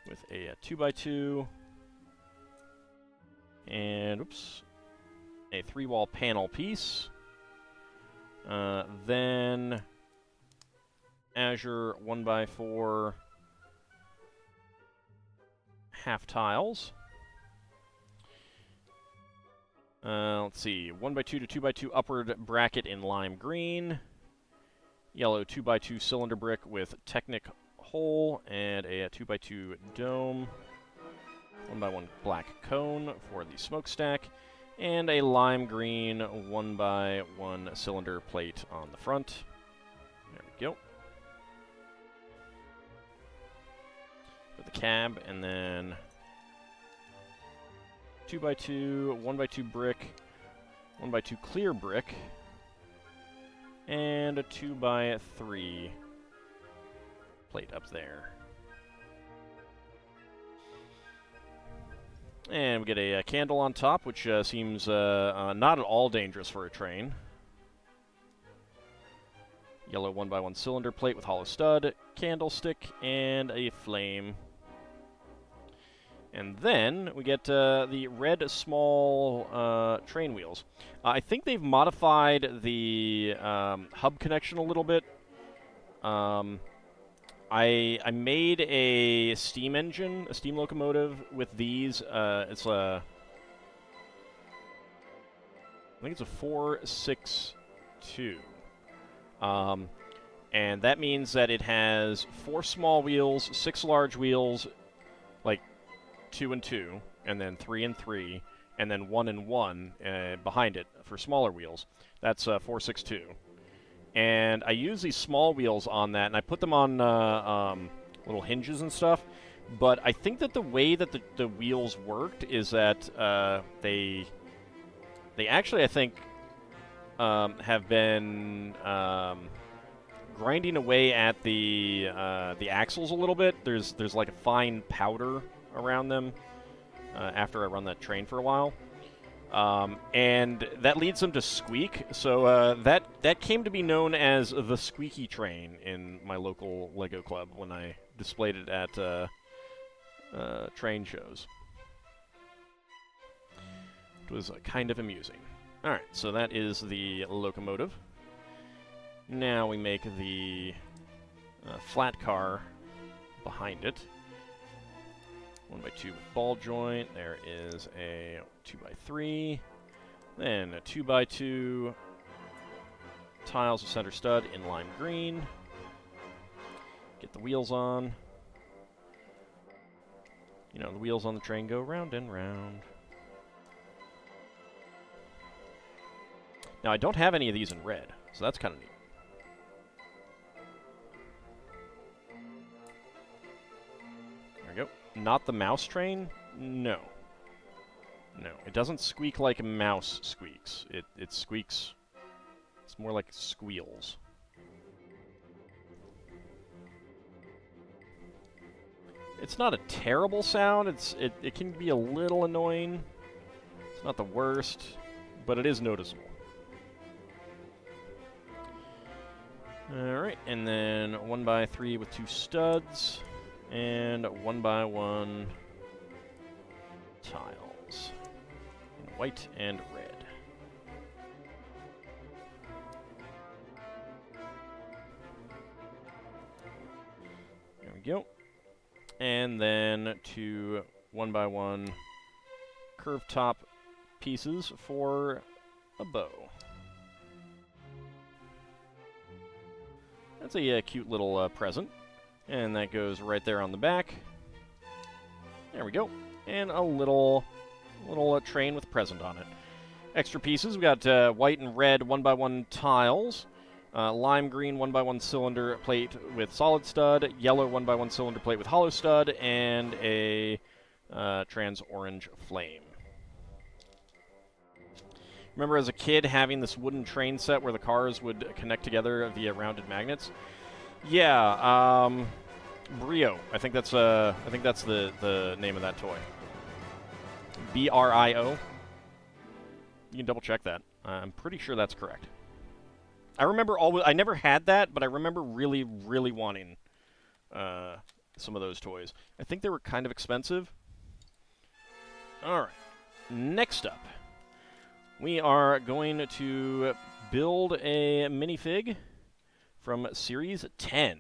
Speaker 1: with a 2x2. And, oops, a 3-wall panel piece. Then Azure 1x4 half tiles. Let's see, 1x2 to 2x2 upward bracket in lime green. Yellow 2x2 cylinder brick with Technic hole and a 2x2 dome. 1x1 black cone for the smokestack. And a lime green 1x1 cylinder plate on the front. There we go. For the cab, and then 2x2, 1x2 brick, 1x2 clear brick, and a 2x3 plate up there. And we get a candle on top, which seems not at all dangerous for a train. Yellow 1x1 cylinder plate with hollow stud, candlestick, and a flame. And then we get the red small train wheels. I think they've modified the hub connection a little bit. I made a steam engine, a steam locomotive with these. It's a, I think it's a 462. And that means that it has 4 small wheels, 6 large wheels, like 2 and 2, and then 3 and 3, and then 1 and 1 behind it for smaller wheels. That's 462. And I use these small wheels on that, and I put them on little hinges and stuff. But I think that the way that the wheels worked is that they actually, I think, have been grinding away at the axles a little bit. There's like a fine powder around them after I run that train for a while. And that leads them to squeak, so that came to be known as the squeaky train in my local LEGO club when I displayed it at train shows. It was kind of amusing. Alright, so that is the locomotive. Now we make the flat car behind it. 1x2 with ball joint. There is a 2x3. Then a 2x2 tiles with center stud in lime green. Get the wheels on. You know, the wheels on the train go round and round. Now, I don't have any of these in red, so that's kind of neat. There we go. Not the mouse train? No. No, it doesn't squeak like a mouse squeaks. It squeaks... It's more like squeals. It's not a terrible sound. It can be a little annoying. It's not the worst, but it is noticeable. Alright, and then 1x3 with 2 studs, and 1x1 tiles. In white and red. There we go. And then 2 1x1 curved top pieces for a bow. That's a cute little present. And that goes right there on the back. There we go. And a little train with present on it. Extra pieces. We got white and red 1x1 tiles. Lime green 1x1 cylinder plate with solid stud. Yellow 1x1 cylinder plate with hollow stud. And a trans orange flame. Remember as a kid having this wooden train set where the cars would connect together via rounded magnets? Yeah, Brio. I think that's the name of that toy. BRIO. You can double check that. I'm pretty sure that's correct. I remember I never had that, but I remember really, really wanting some of those toys. I think they were kind of expensive. All right. Next up, we are going to build a minifig from Series 10.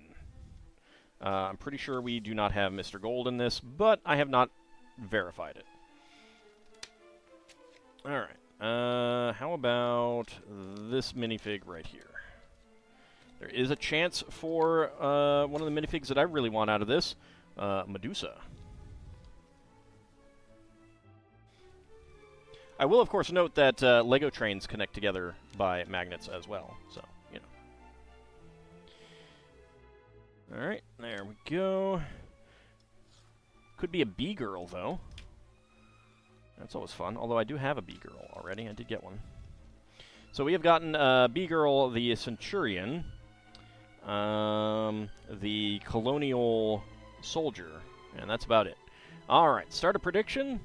Speaker 1: I'm pretty sure we do not have Mr. Gold in this, but I have not verified it. Alright, how about this minifig right here? There is a chance for one of the minifigs that I really want out of this, Medusa. I will, of course, note that LEGO trains connect together by magnets as well, so, you know. Alright, there we go. Could be a B-girl, though. That's always fun, although I do have a B-girl already. I did get one. So we have gotten B-girl, the Centurion, the Colonial Soldier, and that's about it. Alright, start a prediction.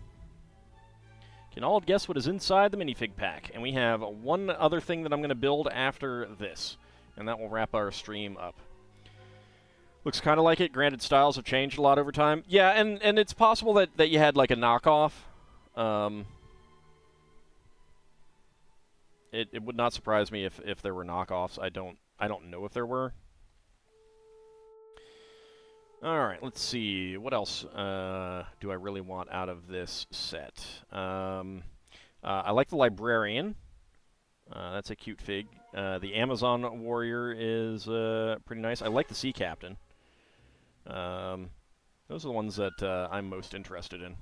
Speaker 1: Can all guess what is inside the minifig pack? And we have one other thing that I'm going to build after this, and that will wrap our stream up. Looks kind of like it. Granted, styles have changed a lot over time. Yeah, and it's possible that you had like a knockoff. It would not surprise me if there were knockoffs. I don't know if there were. All right, let's see. What else do I really want out of this set? I like the Librarian. That's a cute fig. The Amazon Warrior is pretty nice. I like the Sea Captain. Those are the ones that I'm most interested in.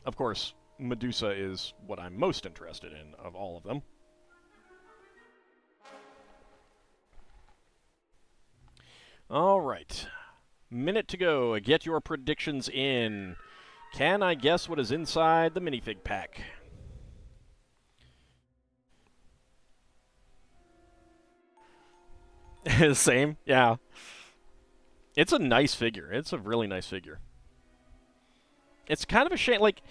Speaker 1: Of course, Medusa is what I'm most interested in of all of them. All right. Minute to go. Get your predictions in. Can I guess what is inside the minifig pack? Same? Yeah. It's a nice figure. It's a really nice figure. It's kind of a shame. Like,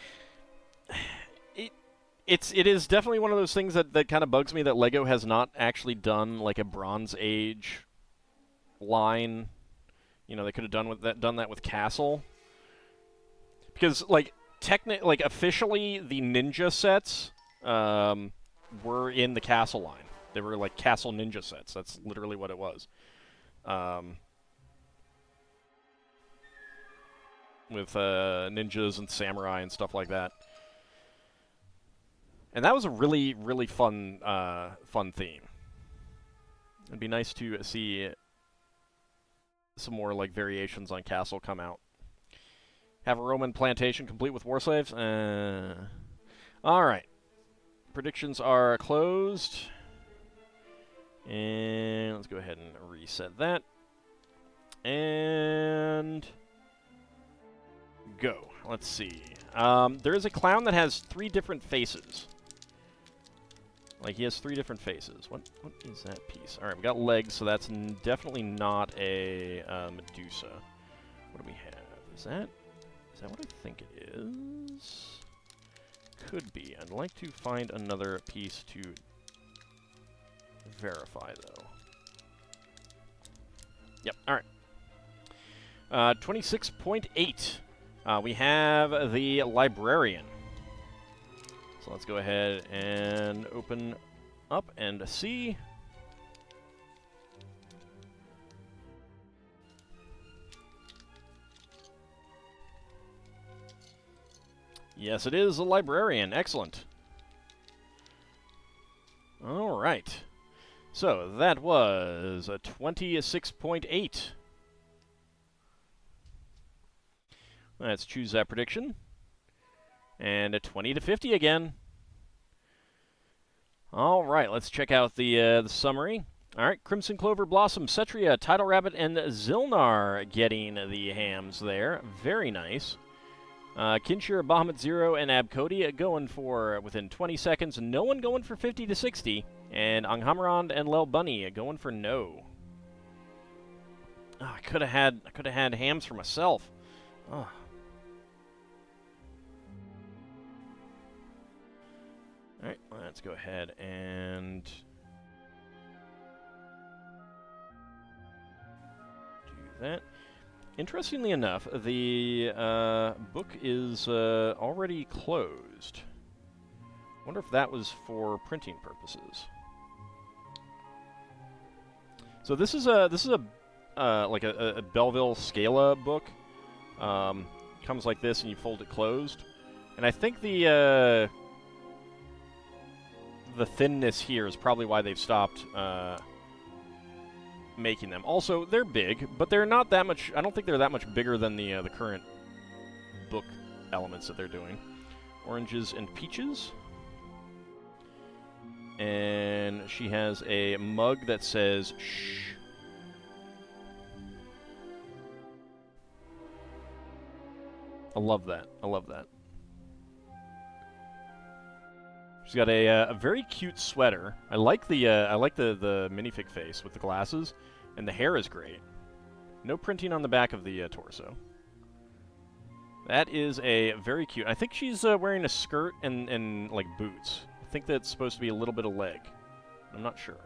Speaker 1: it is definitely one of those things that kind of bugs me that LEGO has not actually done like a Bronze Age line. You know, they could have done that with Castle. Because like officially the ninja sets were in the Castle line. They were like Castle ninja sets. That's literally what it was. With ninjas and samurai and stuff like that. And that was a really, really fun theme. It'd be nice to see some more like variations on Castle come out. Have a Roman plantation complete with war slaves? All right. Predictions are closed. And let's go ahead and reset that. And go. Let's see. There is a clown that has 3 different faces. Like, he has 3 different faces. What is that piece? All right, we got legs, so that's definitely not a Medusa. What do we have? Is that what I think it is? Could be. I'd like to find another piece to verify, though. Yep, all right. 26.8. We have the Librarian. So let's go ahead and open up and see. Yes, it is a Librarian. Excellent. All right. So that was a 26.8. Let's choose that prediction. And a 20 to 50 again. All right, let's check out the summary. All right, Crimson Clover, Blossom, Cetria, Tidal Rabbit, and Zilnar getting the hams there. Very nice. Kinshir, Bahamut Zero, and Abcody going for within 20 seconds. No one going for 50 to 60. And Anghamarand and Lel Bunny going for no. Oh, I could have had hams for myself. Oh. All right, let's go ahead and do that. Interestingly enough, the book is already closed. Wonder if that was for printing purposes. So this is a like a Belleville Scala book. Comes like this, and you fold it closed. And I think the thinness here is probably why they've stopped making them. Also, they're big, but they're not that much. I don't think they're that much bigger than the current book elements that they're doing. Oranges and peaches. And she has a mug that says "shh." I love that. I love that. She's got a very cute sweater. I like the minifig face with the glasses, and the hair is great. No printing on the back of the torso. That is a very cute. I think she's wearing a skirt and like boots. I think that's supposed to be a little bit of leg. I'm not sure.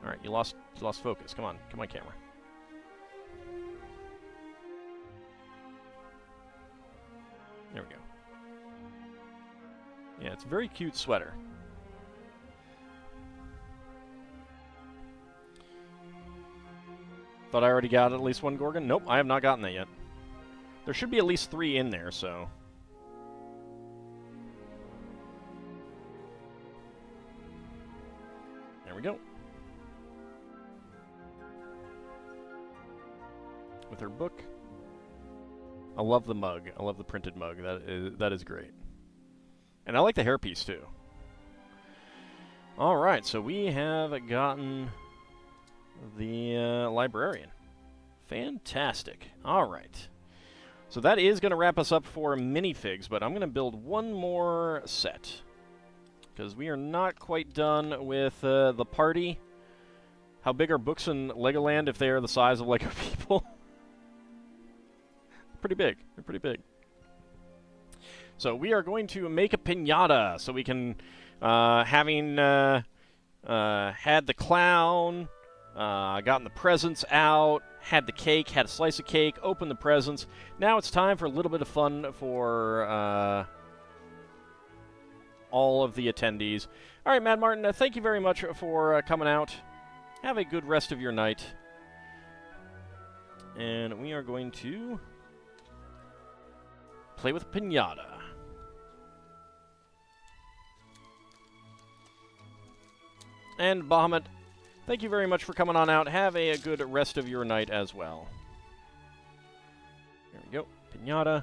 Speaker 1: All right, you lost focus. Come on, camera. There we go. Yeah, it's a very cute sweater. Thought I already got at least one Gorgon? Nope, I have not gotten that yet. There should be at least 3 in there, so... There we go. With her book. I love the mug. I love the printed mug. That is great. And I like the hairpiece, too. All right, so we have gotten the librarian. Fantastic. All right. So that is going to wrap us up for minifigs, but I'm going to build one more set. Because we are not quite done with the party. How big are books in Legoland if they are the size of Lego people? Pretty big. They're pretty big. So we are going to make a piñata, so we can, having had the clown, gotten the presents out, had the cake, had a slice of cake, opened the presents. Now it's time for a little bit of fun for all of the attendees. All right, Mad Martin, thank you very much for coming out. Have a good rest of your night. And we are going to play with piñata. And Bahamut, thank you very much for coming on out. Have a good rest of your night as well. There we go. Piñata.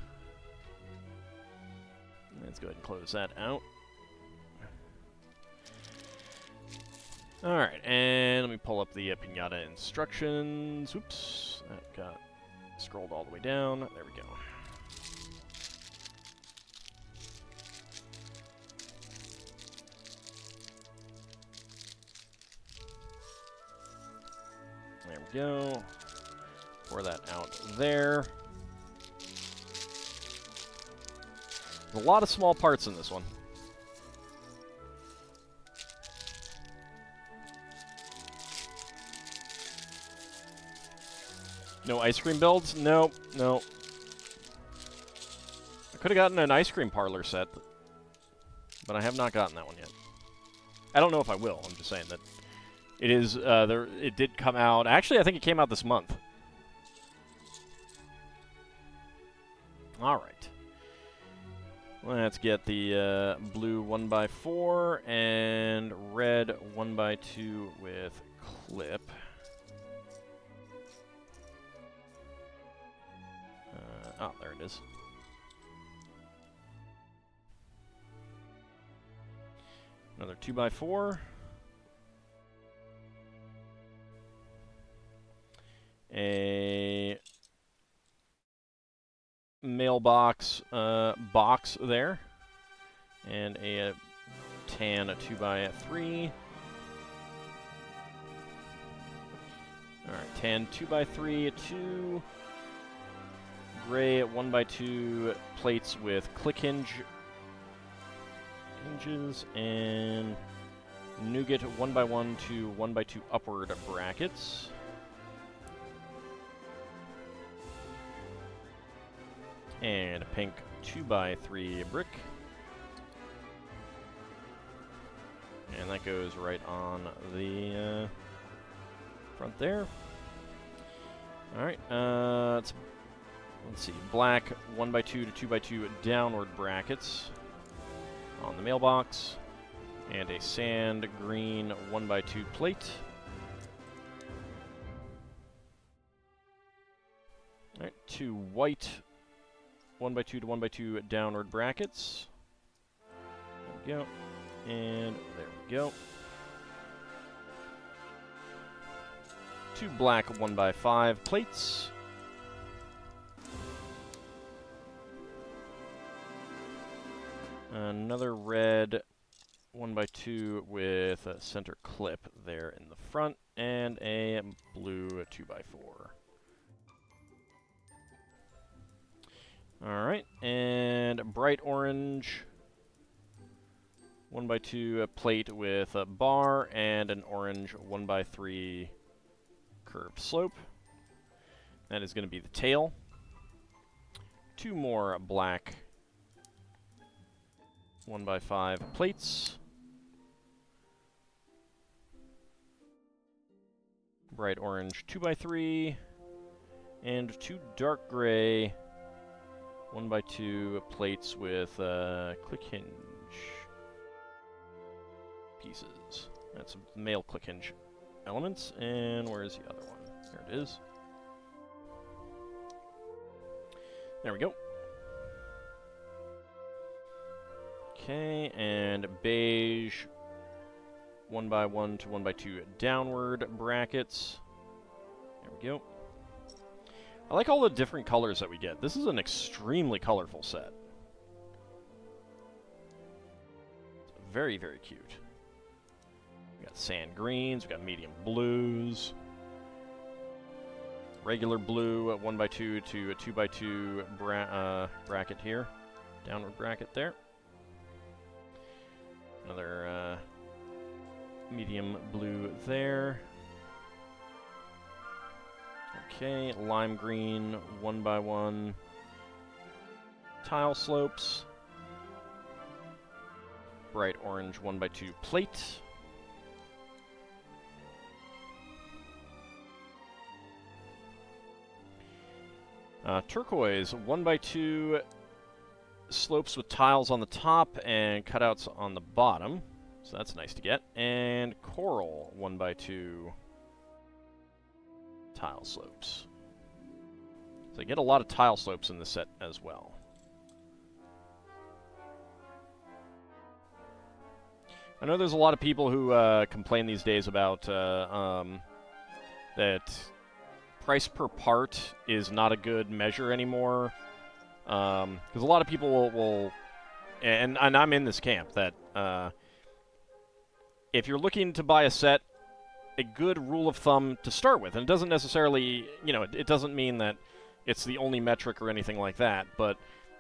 Speaker 1: Let's go ahead and close that out. Alright, and let me pull up the piñata instructions. Oops, that got scrolled all the way down. There we go. There we go. Pour that out there. There's a lot of small parts in this one. No ice cream builds? Nope, nope. I could have gotten an ice cream parlor set, but I have not gotten that one yet. I don't know if I will. I'm just saying that it is. It did come out. Actually, I think it came out this month. All right. Let's get the blue 1x4 and red 1x2 with clip. Oh, there it is. Another 2x4. A mailbox box there. And a tan 2x3. Alright, tan 2x3, 2. Gray 1x2 plates with click hinges, and nougat 1x1 to 1x2 upward brackets. And a pink 2x3 brick. And that goes right on the front there. Alright, let's see, black 1x2 to 2x2 downward brackets on the mailbox, and a sand green 1x2 plate. Alright, 2 white 1x2 to 1x2 downward brackets. There we go. And there we go. 2 black 1x5 plates. Another red 1x2 with a center clip there in the front, and a blue 2x4. Alright, and bright orange 1x2 plate with a bar, and an orange 1x3 curved slope. That is going to be the tail. 2 more black 1x5 plates. Bright orange 2x3. And 2 dark gray 1x2 plates with click hinge pieces. That's male click hinge elements. And where is the other one? There it is. There we go. Okay, and beige 1x1 to 1x2 downward brackets. There we go. I like all the different colors that we get. This is an extremely colorful set. It's very, very cute. We got sand greens, we got medium blues, regular blue at 1x2 to a 2x2 bracket here. Downward bracket there. Another medium blue there. Okay, lime green 1x1 tile slopes. Bright orange 1x2 plate. Turquoise 1x2 slopes with tiles on the top and cutouts on the bottom. So that's nice to get. And coral 1x2 tile slopes. So I get a lot of tile slopes in this set as well. I know there's a lot of people who complain these days about that price per part is not a good measure anymore. Because a lot of people will and I'm in this camp, that if you're looking to buy a set, a good rule of thumb to start with, and it doesn't necessarily, you know, it doesn't mean that it's the only metric or anything like that, but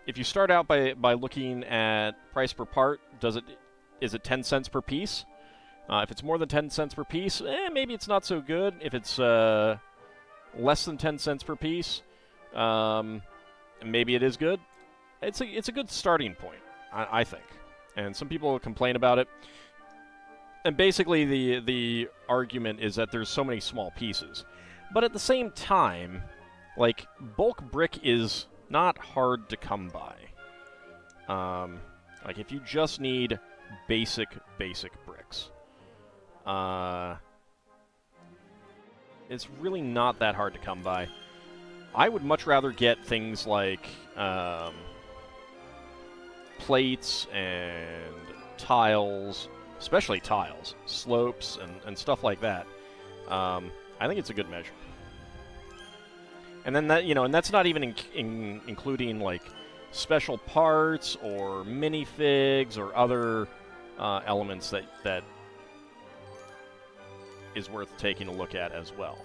Speaker 1: if you start out by looking at price per part, is it 10 cents per piece? If it's more than 10 cents per piece, maybe it's not so good. If it's less than 10 cents per piece, maybe it is good. It's a good starting point, I think. And some people complain about it. And basically the argument is that there's so many small pieces. But at the same time, like, bulk brick is not hard to come by. Like, if you just need basic bricks, it's really not that hard to come by. I would much rather get things like plates and tiles, especially tiles, slopes, and stuff like that. I think it's a good measure. And then that, you know, and that's not even including like special parts or minifigs or other elements that is worth taking a look at as well.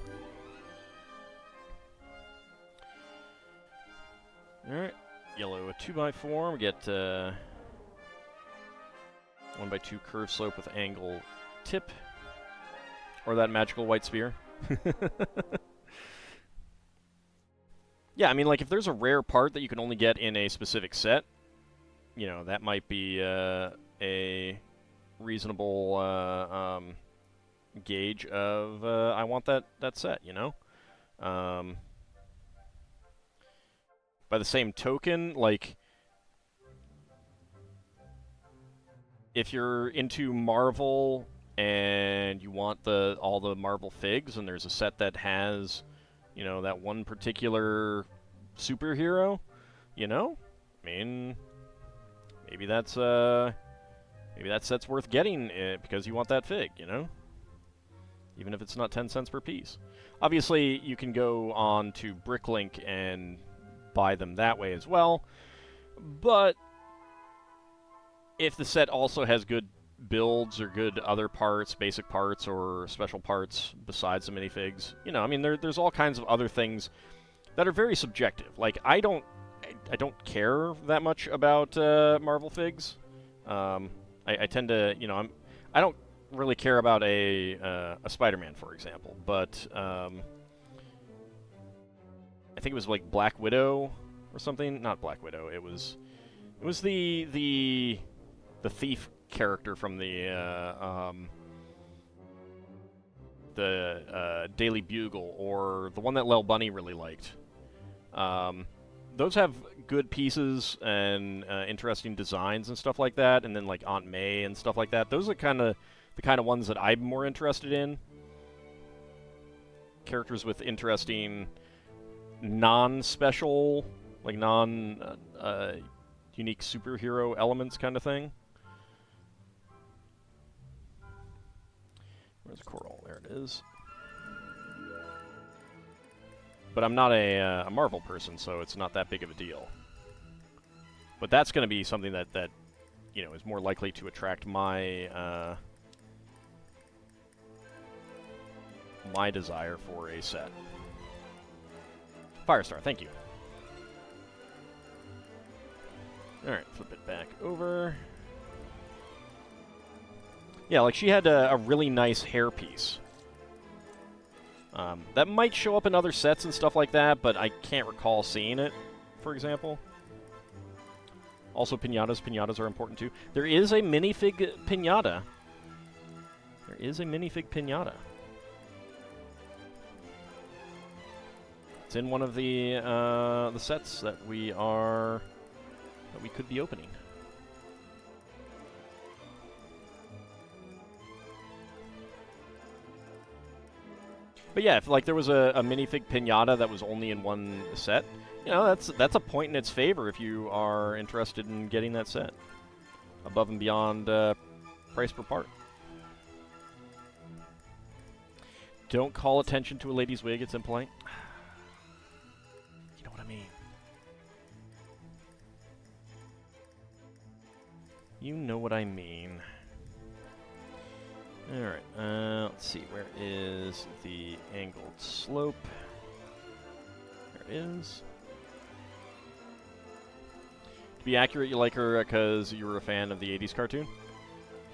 Speaker 1: Alright, yellow, a 2x4, we get 1x2 curve slope with angle tip, or that magical white sphere. Yeah, I mean, like, if there's a rare part that you can only get in a specific set, you know, that might be a reasonable gauge of, I want that set, you know? By the same token, like, if you're into Marvel and you want all the Marvel figs, and there's a set that has, you know, that one particular superhero, you know, I mean, maybe that set's worth getting because you want that fig, you know, even if it's not 10 cents per piece. Obviously, you can go on to Bricklink and buy them that way as well, but if the set also has good builds or good other parts, basic parts or special parts besides the minifigs, you know, I mean, there's all kinds of other things that are very subjective. Like, I don't care that much about Marvel figs. I tend to, you know, I don't really care about a Spider-Man, for example, but I think it was like Black Widow or something. Not Black Widow. It was the thief character from the Daily Bugle, or the one that Lel Bunny really liked. Those have good pieces and interesting designs and stuff like that, and then like Aunt May and stuff like that. Those are the kind of ones that I'm more interested in. Characters with interesting non-special, like unique superhero elements kind of thing. Where's Coral? There it is. But I'm not a Marvel person, so it's not that big of a deal. But that's going to be something that you know, is more likely to attract my my desire for a set. Firestar, thank you. Alright, flip it back over. Yeah, like she had a really nice hairpiece. That might show up in other sets and stuff like that, but I can't recall seeing it, for example. Also, piñatas. Piñatas are important, too. There is a minifig piñata. There is a minifig piñata. It's in one of the sets that we could be opening. But yeah, if like there was a minifig piñata that was only in one set, you know, that's a point in its favor if you are interested in getting that set. Above and beyond price per part. Don't call attention to a lady's wig, it's impolite. You know what I mean. You know what I mean. Alright, let's see, where is the angled slope? There it is. To be accurate, you like her because you were a fan of the 80s cartoon?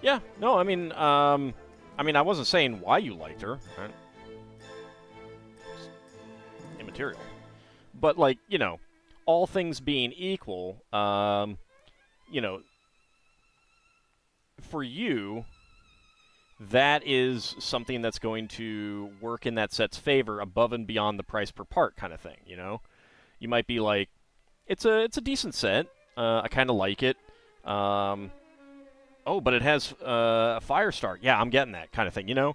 Speaker 1: Yeah, no, I mean, I wasn't saying why you liked her. Right? It's immaterial. But, like, you know, all things being equal, you know, for you, that is something that's going to work in that set's favor above and beyond the price per part kind of thing, you know? You might be like, it's a decent set. I kind of like it. Oh, but it has a Firestar. Yeah, I'm getting that kind of thing, you know?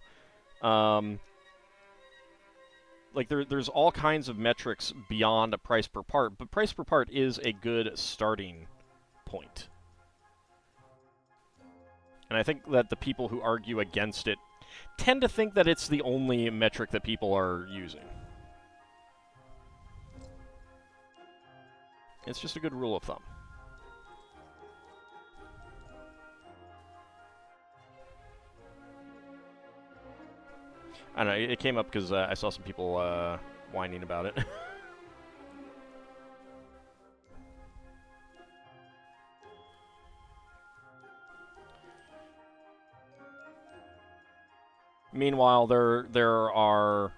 Speaker 1: Like, there's all kinds of metrics beyond a price per part, but price per part is a good starting point. And I think that the people who argue against it tend to think that it's the only metric that people are using. It's just a good rule of thumb. I don't know, it came up because I saw some people whining about it. Meanwhile, there are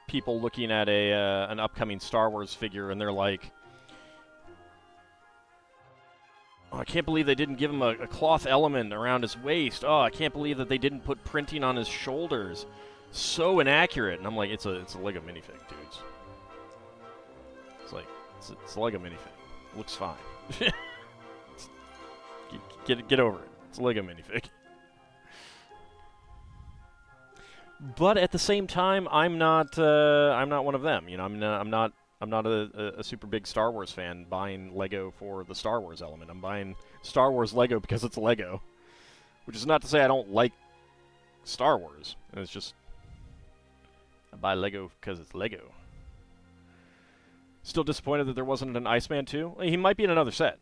Speaker 1: people looking at an upcoming Star Wars figure, and they're like, oh, I can't believe they didn't give him a cloth element around his waist. Oh, I can't believe that they didn't put printing on his shoulders. So inaccurate. And I'm like, it's a Lego minifig, dudes. It's like, it's a Lego minifig. Looks fine. Get over it. It's a Lego minifig. But at the same time, I'm not one of them. You know, I'm not a super big Star Wars fan buying Lego for the Star Wars element. I'm buying Star Wars Lego because it's Lego, which is not to say I don't like Star Wars. It's just I buy Lego because it's Lego. Still disappointed that there wasn't an Iceman 2. He might be in another set.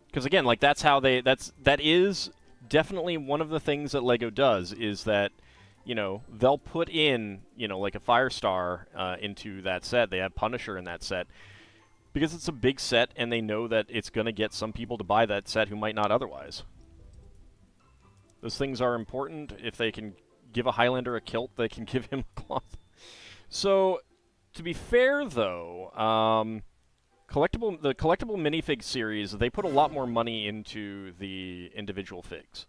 Speaker 1: Because again, like that is definitely one of the things that Lego does is that, you know, they'll put in, you know, like a Firestar into that set. They have Punisher in that set because it's a big set and they know that it's going to get some people to buy that set who might not otherwise. Those things are important. If they can give a Highlander a kilt, they can give him a cloth. So, to be fair, though, the Collectible Minifig series, they put a lot more money into the individual figs.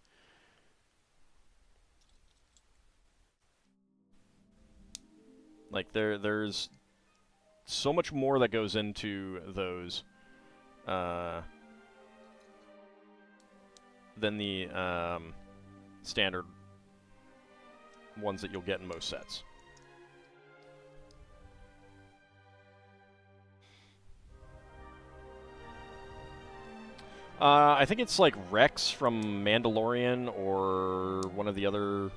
Speaker 1: Like, there's so much more that goes into those than the standard ones that you'll get in most sets. I think it's like Rex from Mandalorian or one of the other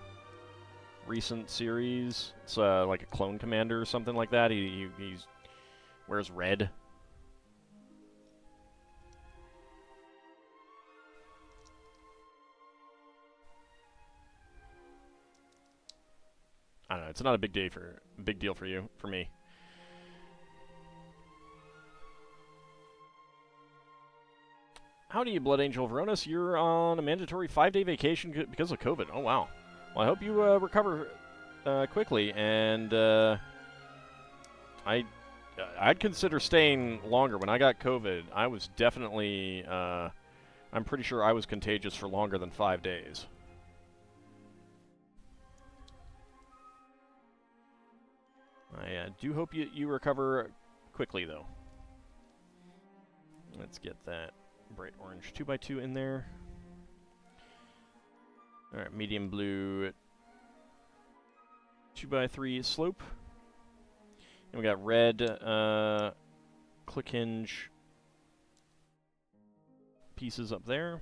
Speaker 1: recent series. It's like a clone commander or something like that. He wears red. I don't know. It's not a big deal for you, for me. Howdy, you Blood Angel of Veronis. You're on a mandatory 5-day vacation because of COVID. Oh, wow. Well, I hope you recover quickly, and I'd consider staying longer. When I got COVID, I was definitely, I'm pretty sure I was contagious for longer than 5 days. I do hope you recover quickly, though. Let's get that bright orange 2x2 in there. Alright, medium blue 2x3 slope. And we got red click hinge pieces up there.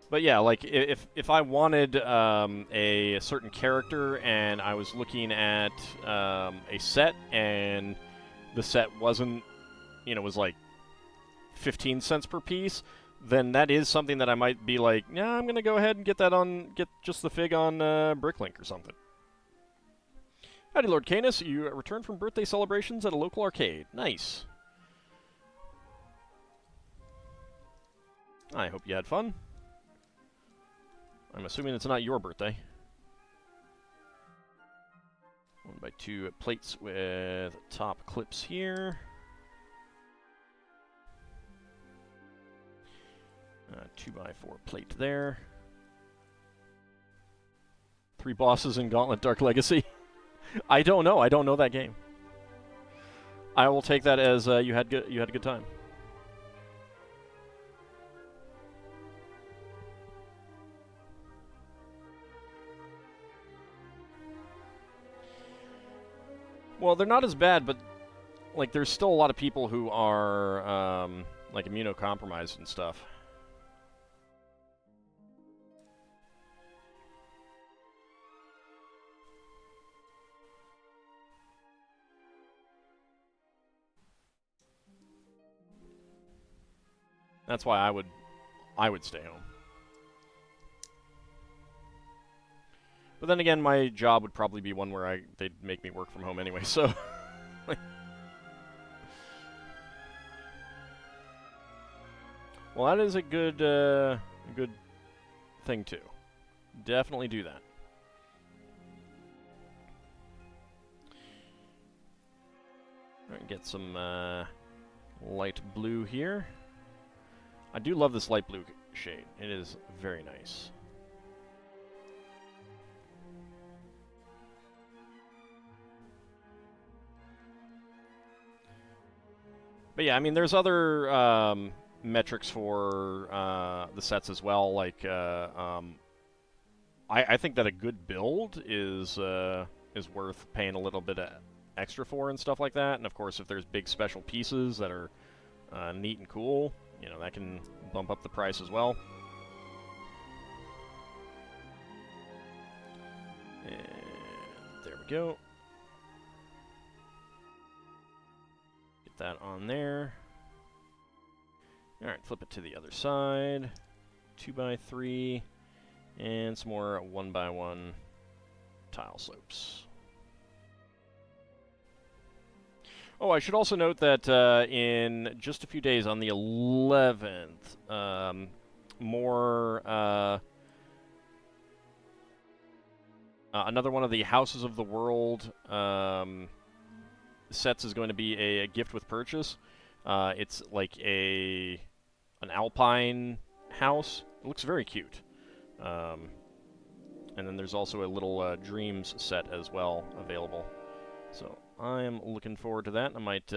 Speaker 1: But yeah, like if I wanted a certain character and I was looking at a set and the set wasn't, you know, was like 15 cents per piece, then that is something that I might be like, yeah, I'm gonna go ahead and get just the fig on Bricklink or something. Howdy, Lord Canis. You returned from birthday celebrations at a local arcade. Nice. I hope you had fun. I'm assuming it's not your birthday. 1x2 plates with top clips here. 2x4 plate there. 3 bosses in Gauntlet Dark Legacy. I don't know. I don't know that game. I will take that as you had a good time. Well, they're not as bad, but like there's still a lot of people who are like immunocompromised and stuff. That's why I would stay home. But then again, my job would probably be one where they'd make me work from home anyway, so... Well, that is a good thing, too. Definitely do that. Alright, get some light blue here. I do love this light blue shade. It is very nice. But yeah, I mean, there's other metrics for the sets as well. Like, I think that a good build is worth paying a little bit extra for and stuff like that. And of course, if there's big special pieces that are neat and cool, you know, that can bump up the price as well. And there we go. That on there. Alright, flip it to the other side. 2x3. And some more 1x1 tile slopes. Oh, I should also note that in just a few days, on the 11th, another one of the Houses of the World sets is going to be a gift with purchase. It's like an alpine house. It looks very cute. And then there's also a little Dreams set as well available. So I'm looking forward to that. I might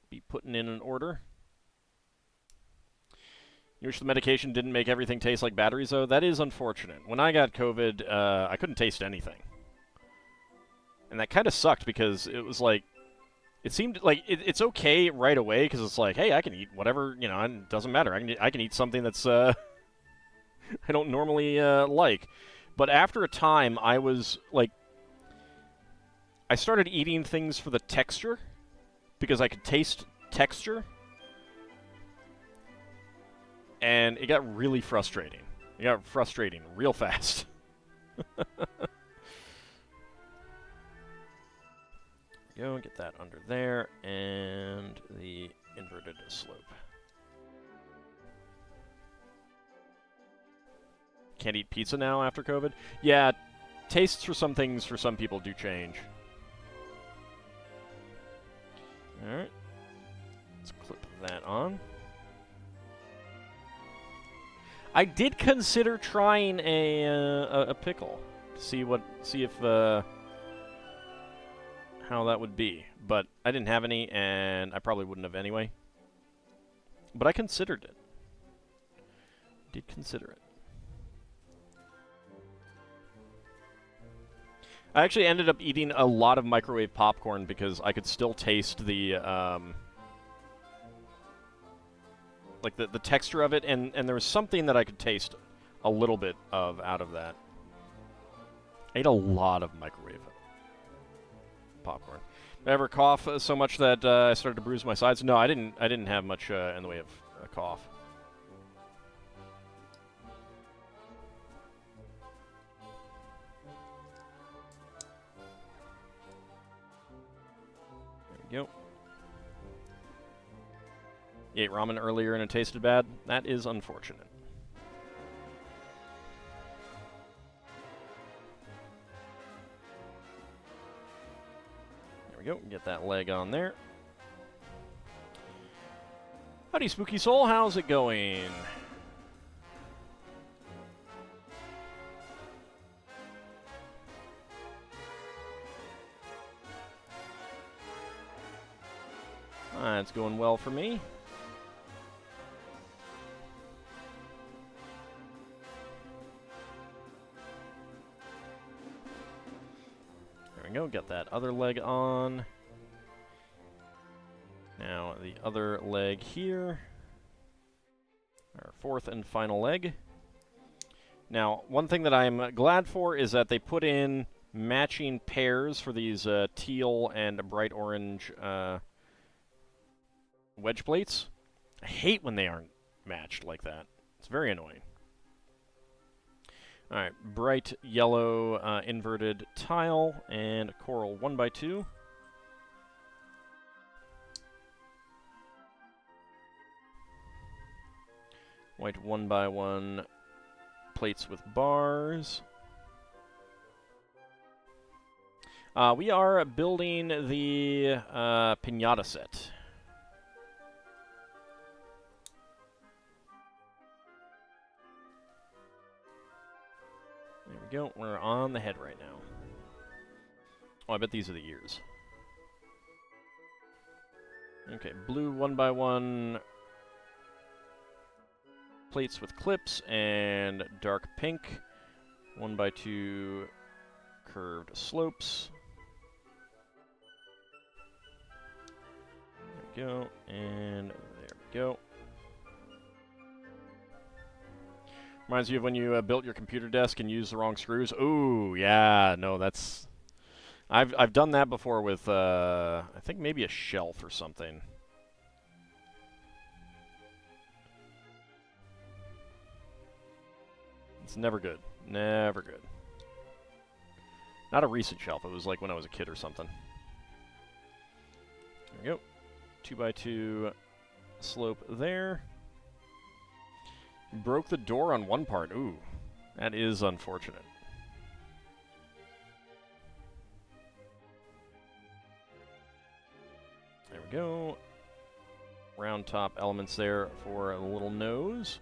Speaker 1: be putting in an order. You wish the medication didn't make everything taste like batteries, though? That is unfortunate. When I got COVID, I couldn't taste anything. And that kind of sucked because it was like, It seemed like it's okay right away because it's like, hey, I can eat whatever, you know, and it doesn't matter. I can eat something that's I don't normally like. But after a time, I was like, I started eating things for the texture because I could taste texture, and it got really frustrating. It got frustrating real fast. Go get that under there, and the inverted slope. Can't eat pizza now after COVID? Yeah, tastes for some things for some people do change. Alright. Let's clip that on. I did consider trying a pickle. See if how that would be. But I didn't have any, and I probably wouldn't have anyway. But I considered it. Did consider it. I actually ended up eating a lot of microwave popcorn because I could still taste the like the texture of it, and there was something that I could taste a little bit of out of that. I ate a lot of microwave popcorn. Did I ever cough so much that I started to bruise my sides? No, I didn't have much in the way of a cough. There we go. You ate ramen earlier and it tasted bad? That is unfortunate. There we go. Get that leg on there. Howdy, Spooky Soul. How's it going? It's going well for me. There we go, get that other leg on. Now the other leg here. Our fourth and final leg. Now, one thing that I'm glad for is that they put in matching pairs for these teal and bright orange wedge plates. I hate when they aren't matched like that. It's very annoying. Alright, bright yellow inverted tile and coral 1x2. White 1x1 plates with bars. We are building the Piñata set. There we go. We're on the head right now. Oh, I bet these are the ears. Okay, blue 1x1 plates with clips and dark pink 1x2 curved slopes. There we go, and there we go. Reminds you of when you built your computer desk and used the wrong screws. Ooh, yeah, no, that's... I've done that before with, I think maybe a shelf or something. It's never good. Never good. Not a recent shelf. It was like when I was a kid or something. There we go. 2x2 slope there. Broke the door on one part. Ooh, that is unfortunate. There we go. Round top elements there for a little nose.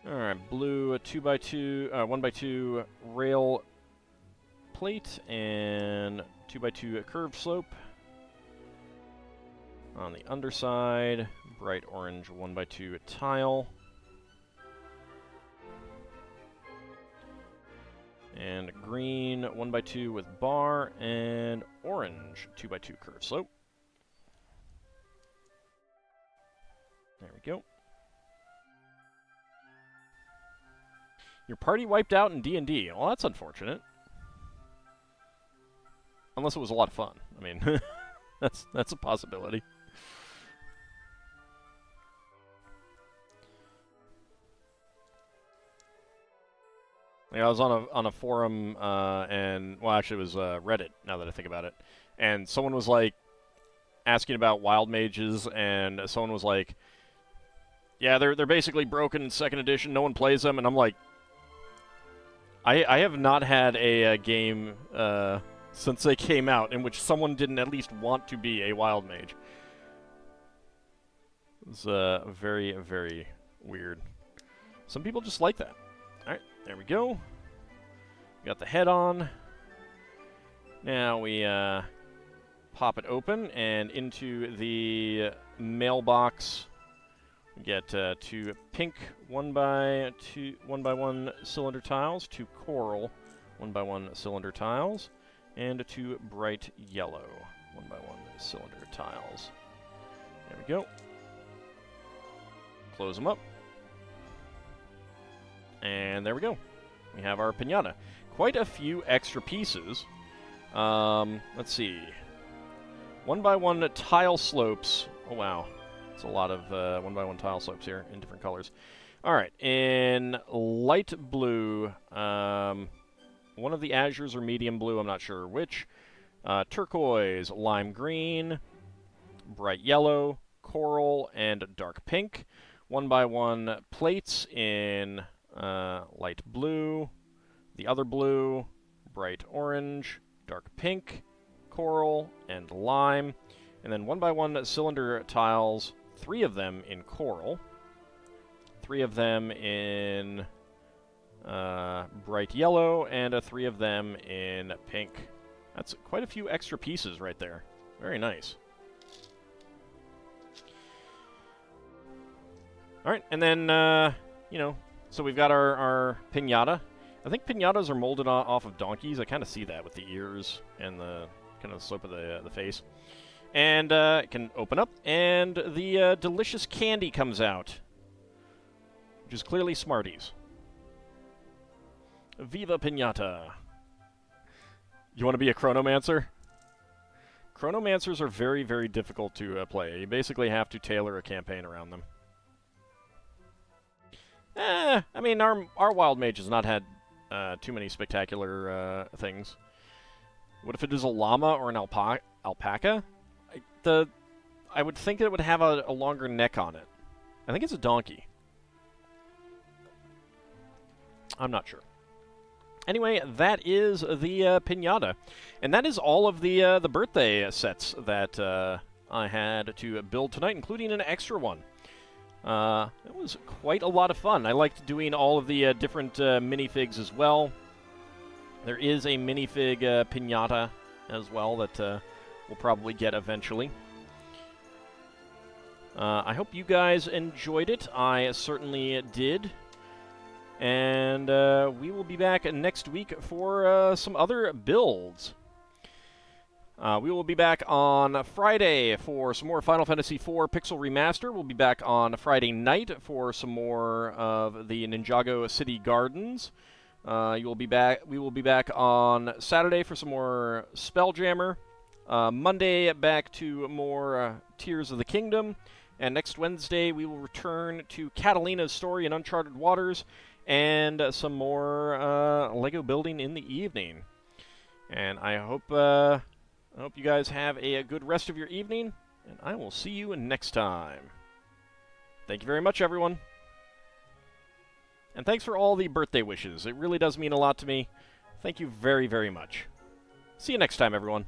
Speaker 1: Alright, blue 2x2, 1x2 rail plate and 2x2 curved slope. On the underside, bright orange 1x2 tile. And green 1x2 with bar, and orange 2x2 curved slope. There we go. Your party wiped out in D&D. Well, that's unfortunate. Unless it was a lot of fun. I mean, that's a possibility. Yeah, I was on a forum, and well, actually, it was Reddit. Now that I think about it, and someone was like asking about wild mages, and someone was like, "Yeah, they're basically broken in 2nd edition. No one plays them." And I'm like, I have not had a game since they came out in which someone didn't at least want to be a wild mage. It's very, very weird. Some people just like that. Alright, there we go. Got the head on. Now we pop it open, and into the mailbox we get 2 pink 1x1 cylinder tiles, 2 coral 1x1 cylinder tiles, and 2 bright yellow 1x1 cylinder tiles. There we go. Close them up. And there we go. We have our Piñata. Quite a few extra pieces. Let's see. 1x1 tile slopes. Oh, wow. It's a lot of 1x1 tile slopes here in different colors. All right. In light blue, one of the azures are medium blue. I'm not sure which. Turquoise, lime green, bright yellow, coral, and dark pink. 1x1 plates in light blue, the other blue, bright orange, dark pink, coral, and lime. And then 1x1 cylinder tiles, 3 of them in coral, 3 of them in bright yellow, and 3 of them in pink. That's quite a few extra pieces right there. Very nice. Alright, and then, you know, so we've got our Piñata. I think Piñatas are molded off of donkeys. I kind of see that with the ears and the kind of slope of the face. And it can open up, and the delicious candy comes out, which is clearly Smarties. Viva Piñata. You want to be a Chronomancer? Chronomancers are very, very difficult to play. You basically have to tailor a campaign around them. I mean, our Wild Mage has not had too many spectacular things. What if it is a llama or an alpaca? I would think it would have a longer neck on it. I think it's a donkey. I'm not sure. Anyway, that is the Piñata. And that is all of the birthday sets that I had to build tonight, including an extra one. It was quite a lot of fun. I liked doing all of the different minifigs as well. There is a minifig Piñata as well that we'll probably get eventually. I hope you guys enjoyed it. I certainly did. And we will be back next week for some other builds. We will be back on Friday for some more Final Fantasy IV Pixel Remaster. We'll be back on Friday night for some more of the Ninjago City Gardens. We will be back on Saturday for some more Spelljammer. Monday back to more Tears of the Kingdom. And next Wednesday we will return to Catalina's story in Uncharted Waters and some more Lego building in the evening. And I hope you guys have a good rest of your evening, and I will see you next time. Thank you very much, everyone. And thanks for all the birthday wishes. It really does mean a lot to me. Thank you very, very much. See you next time, everyone.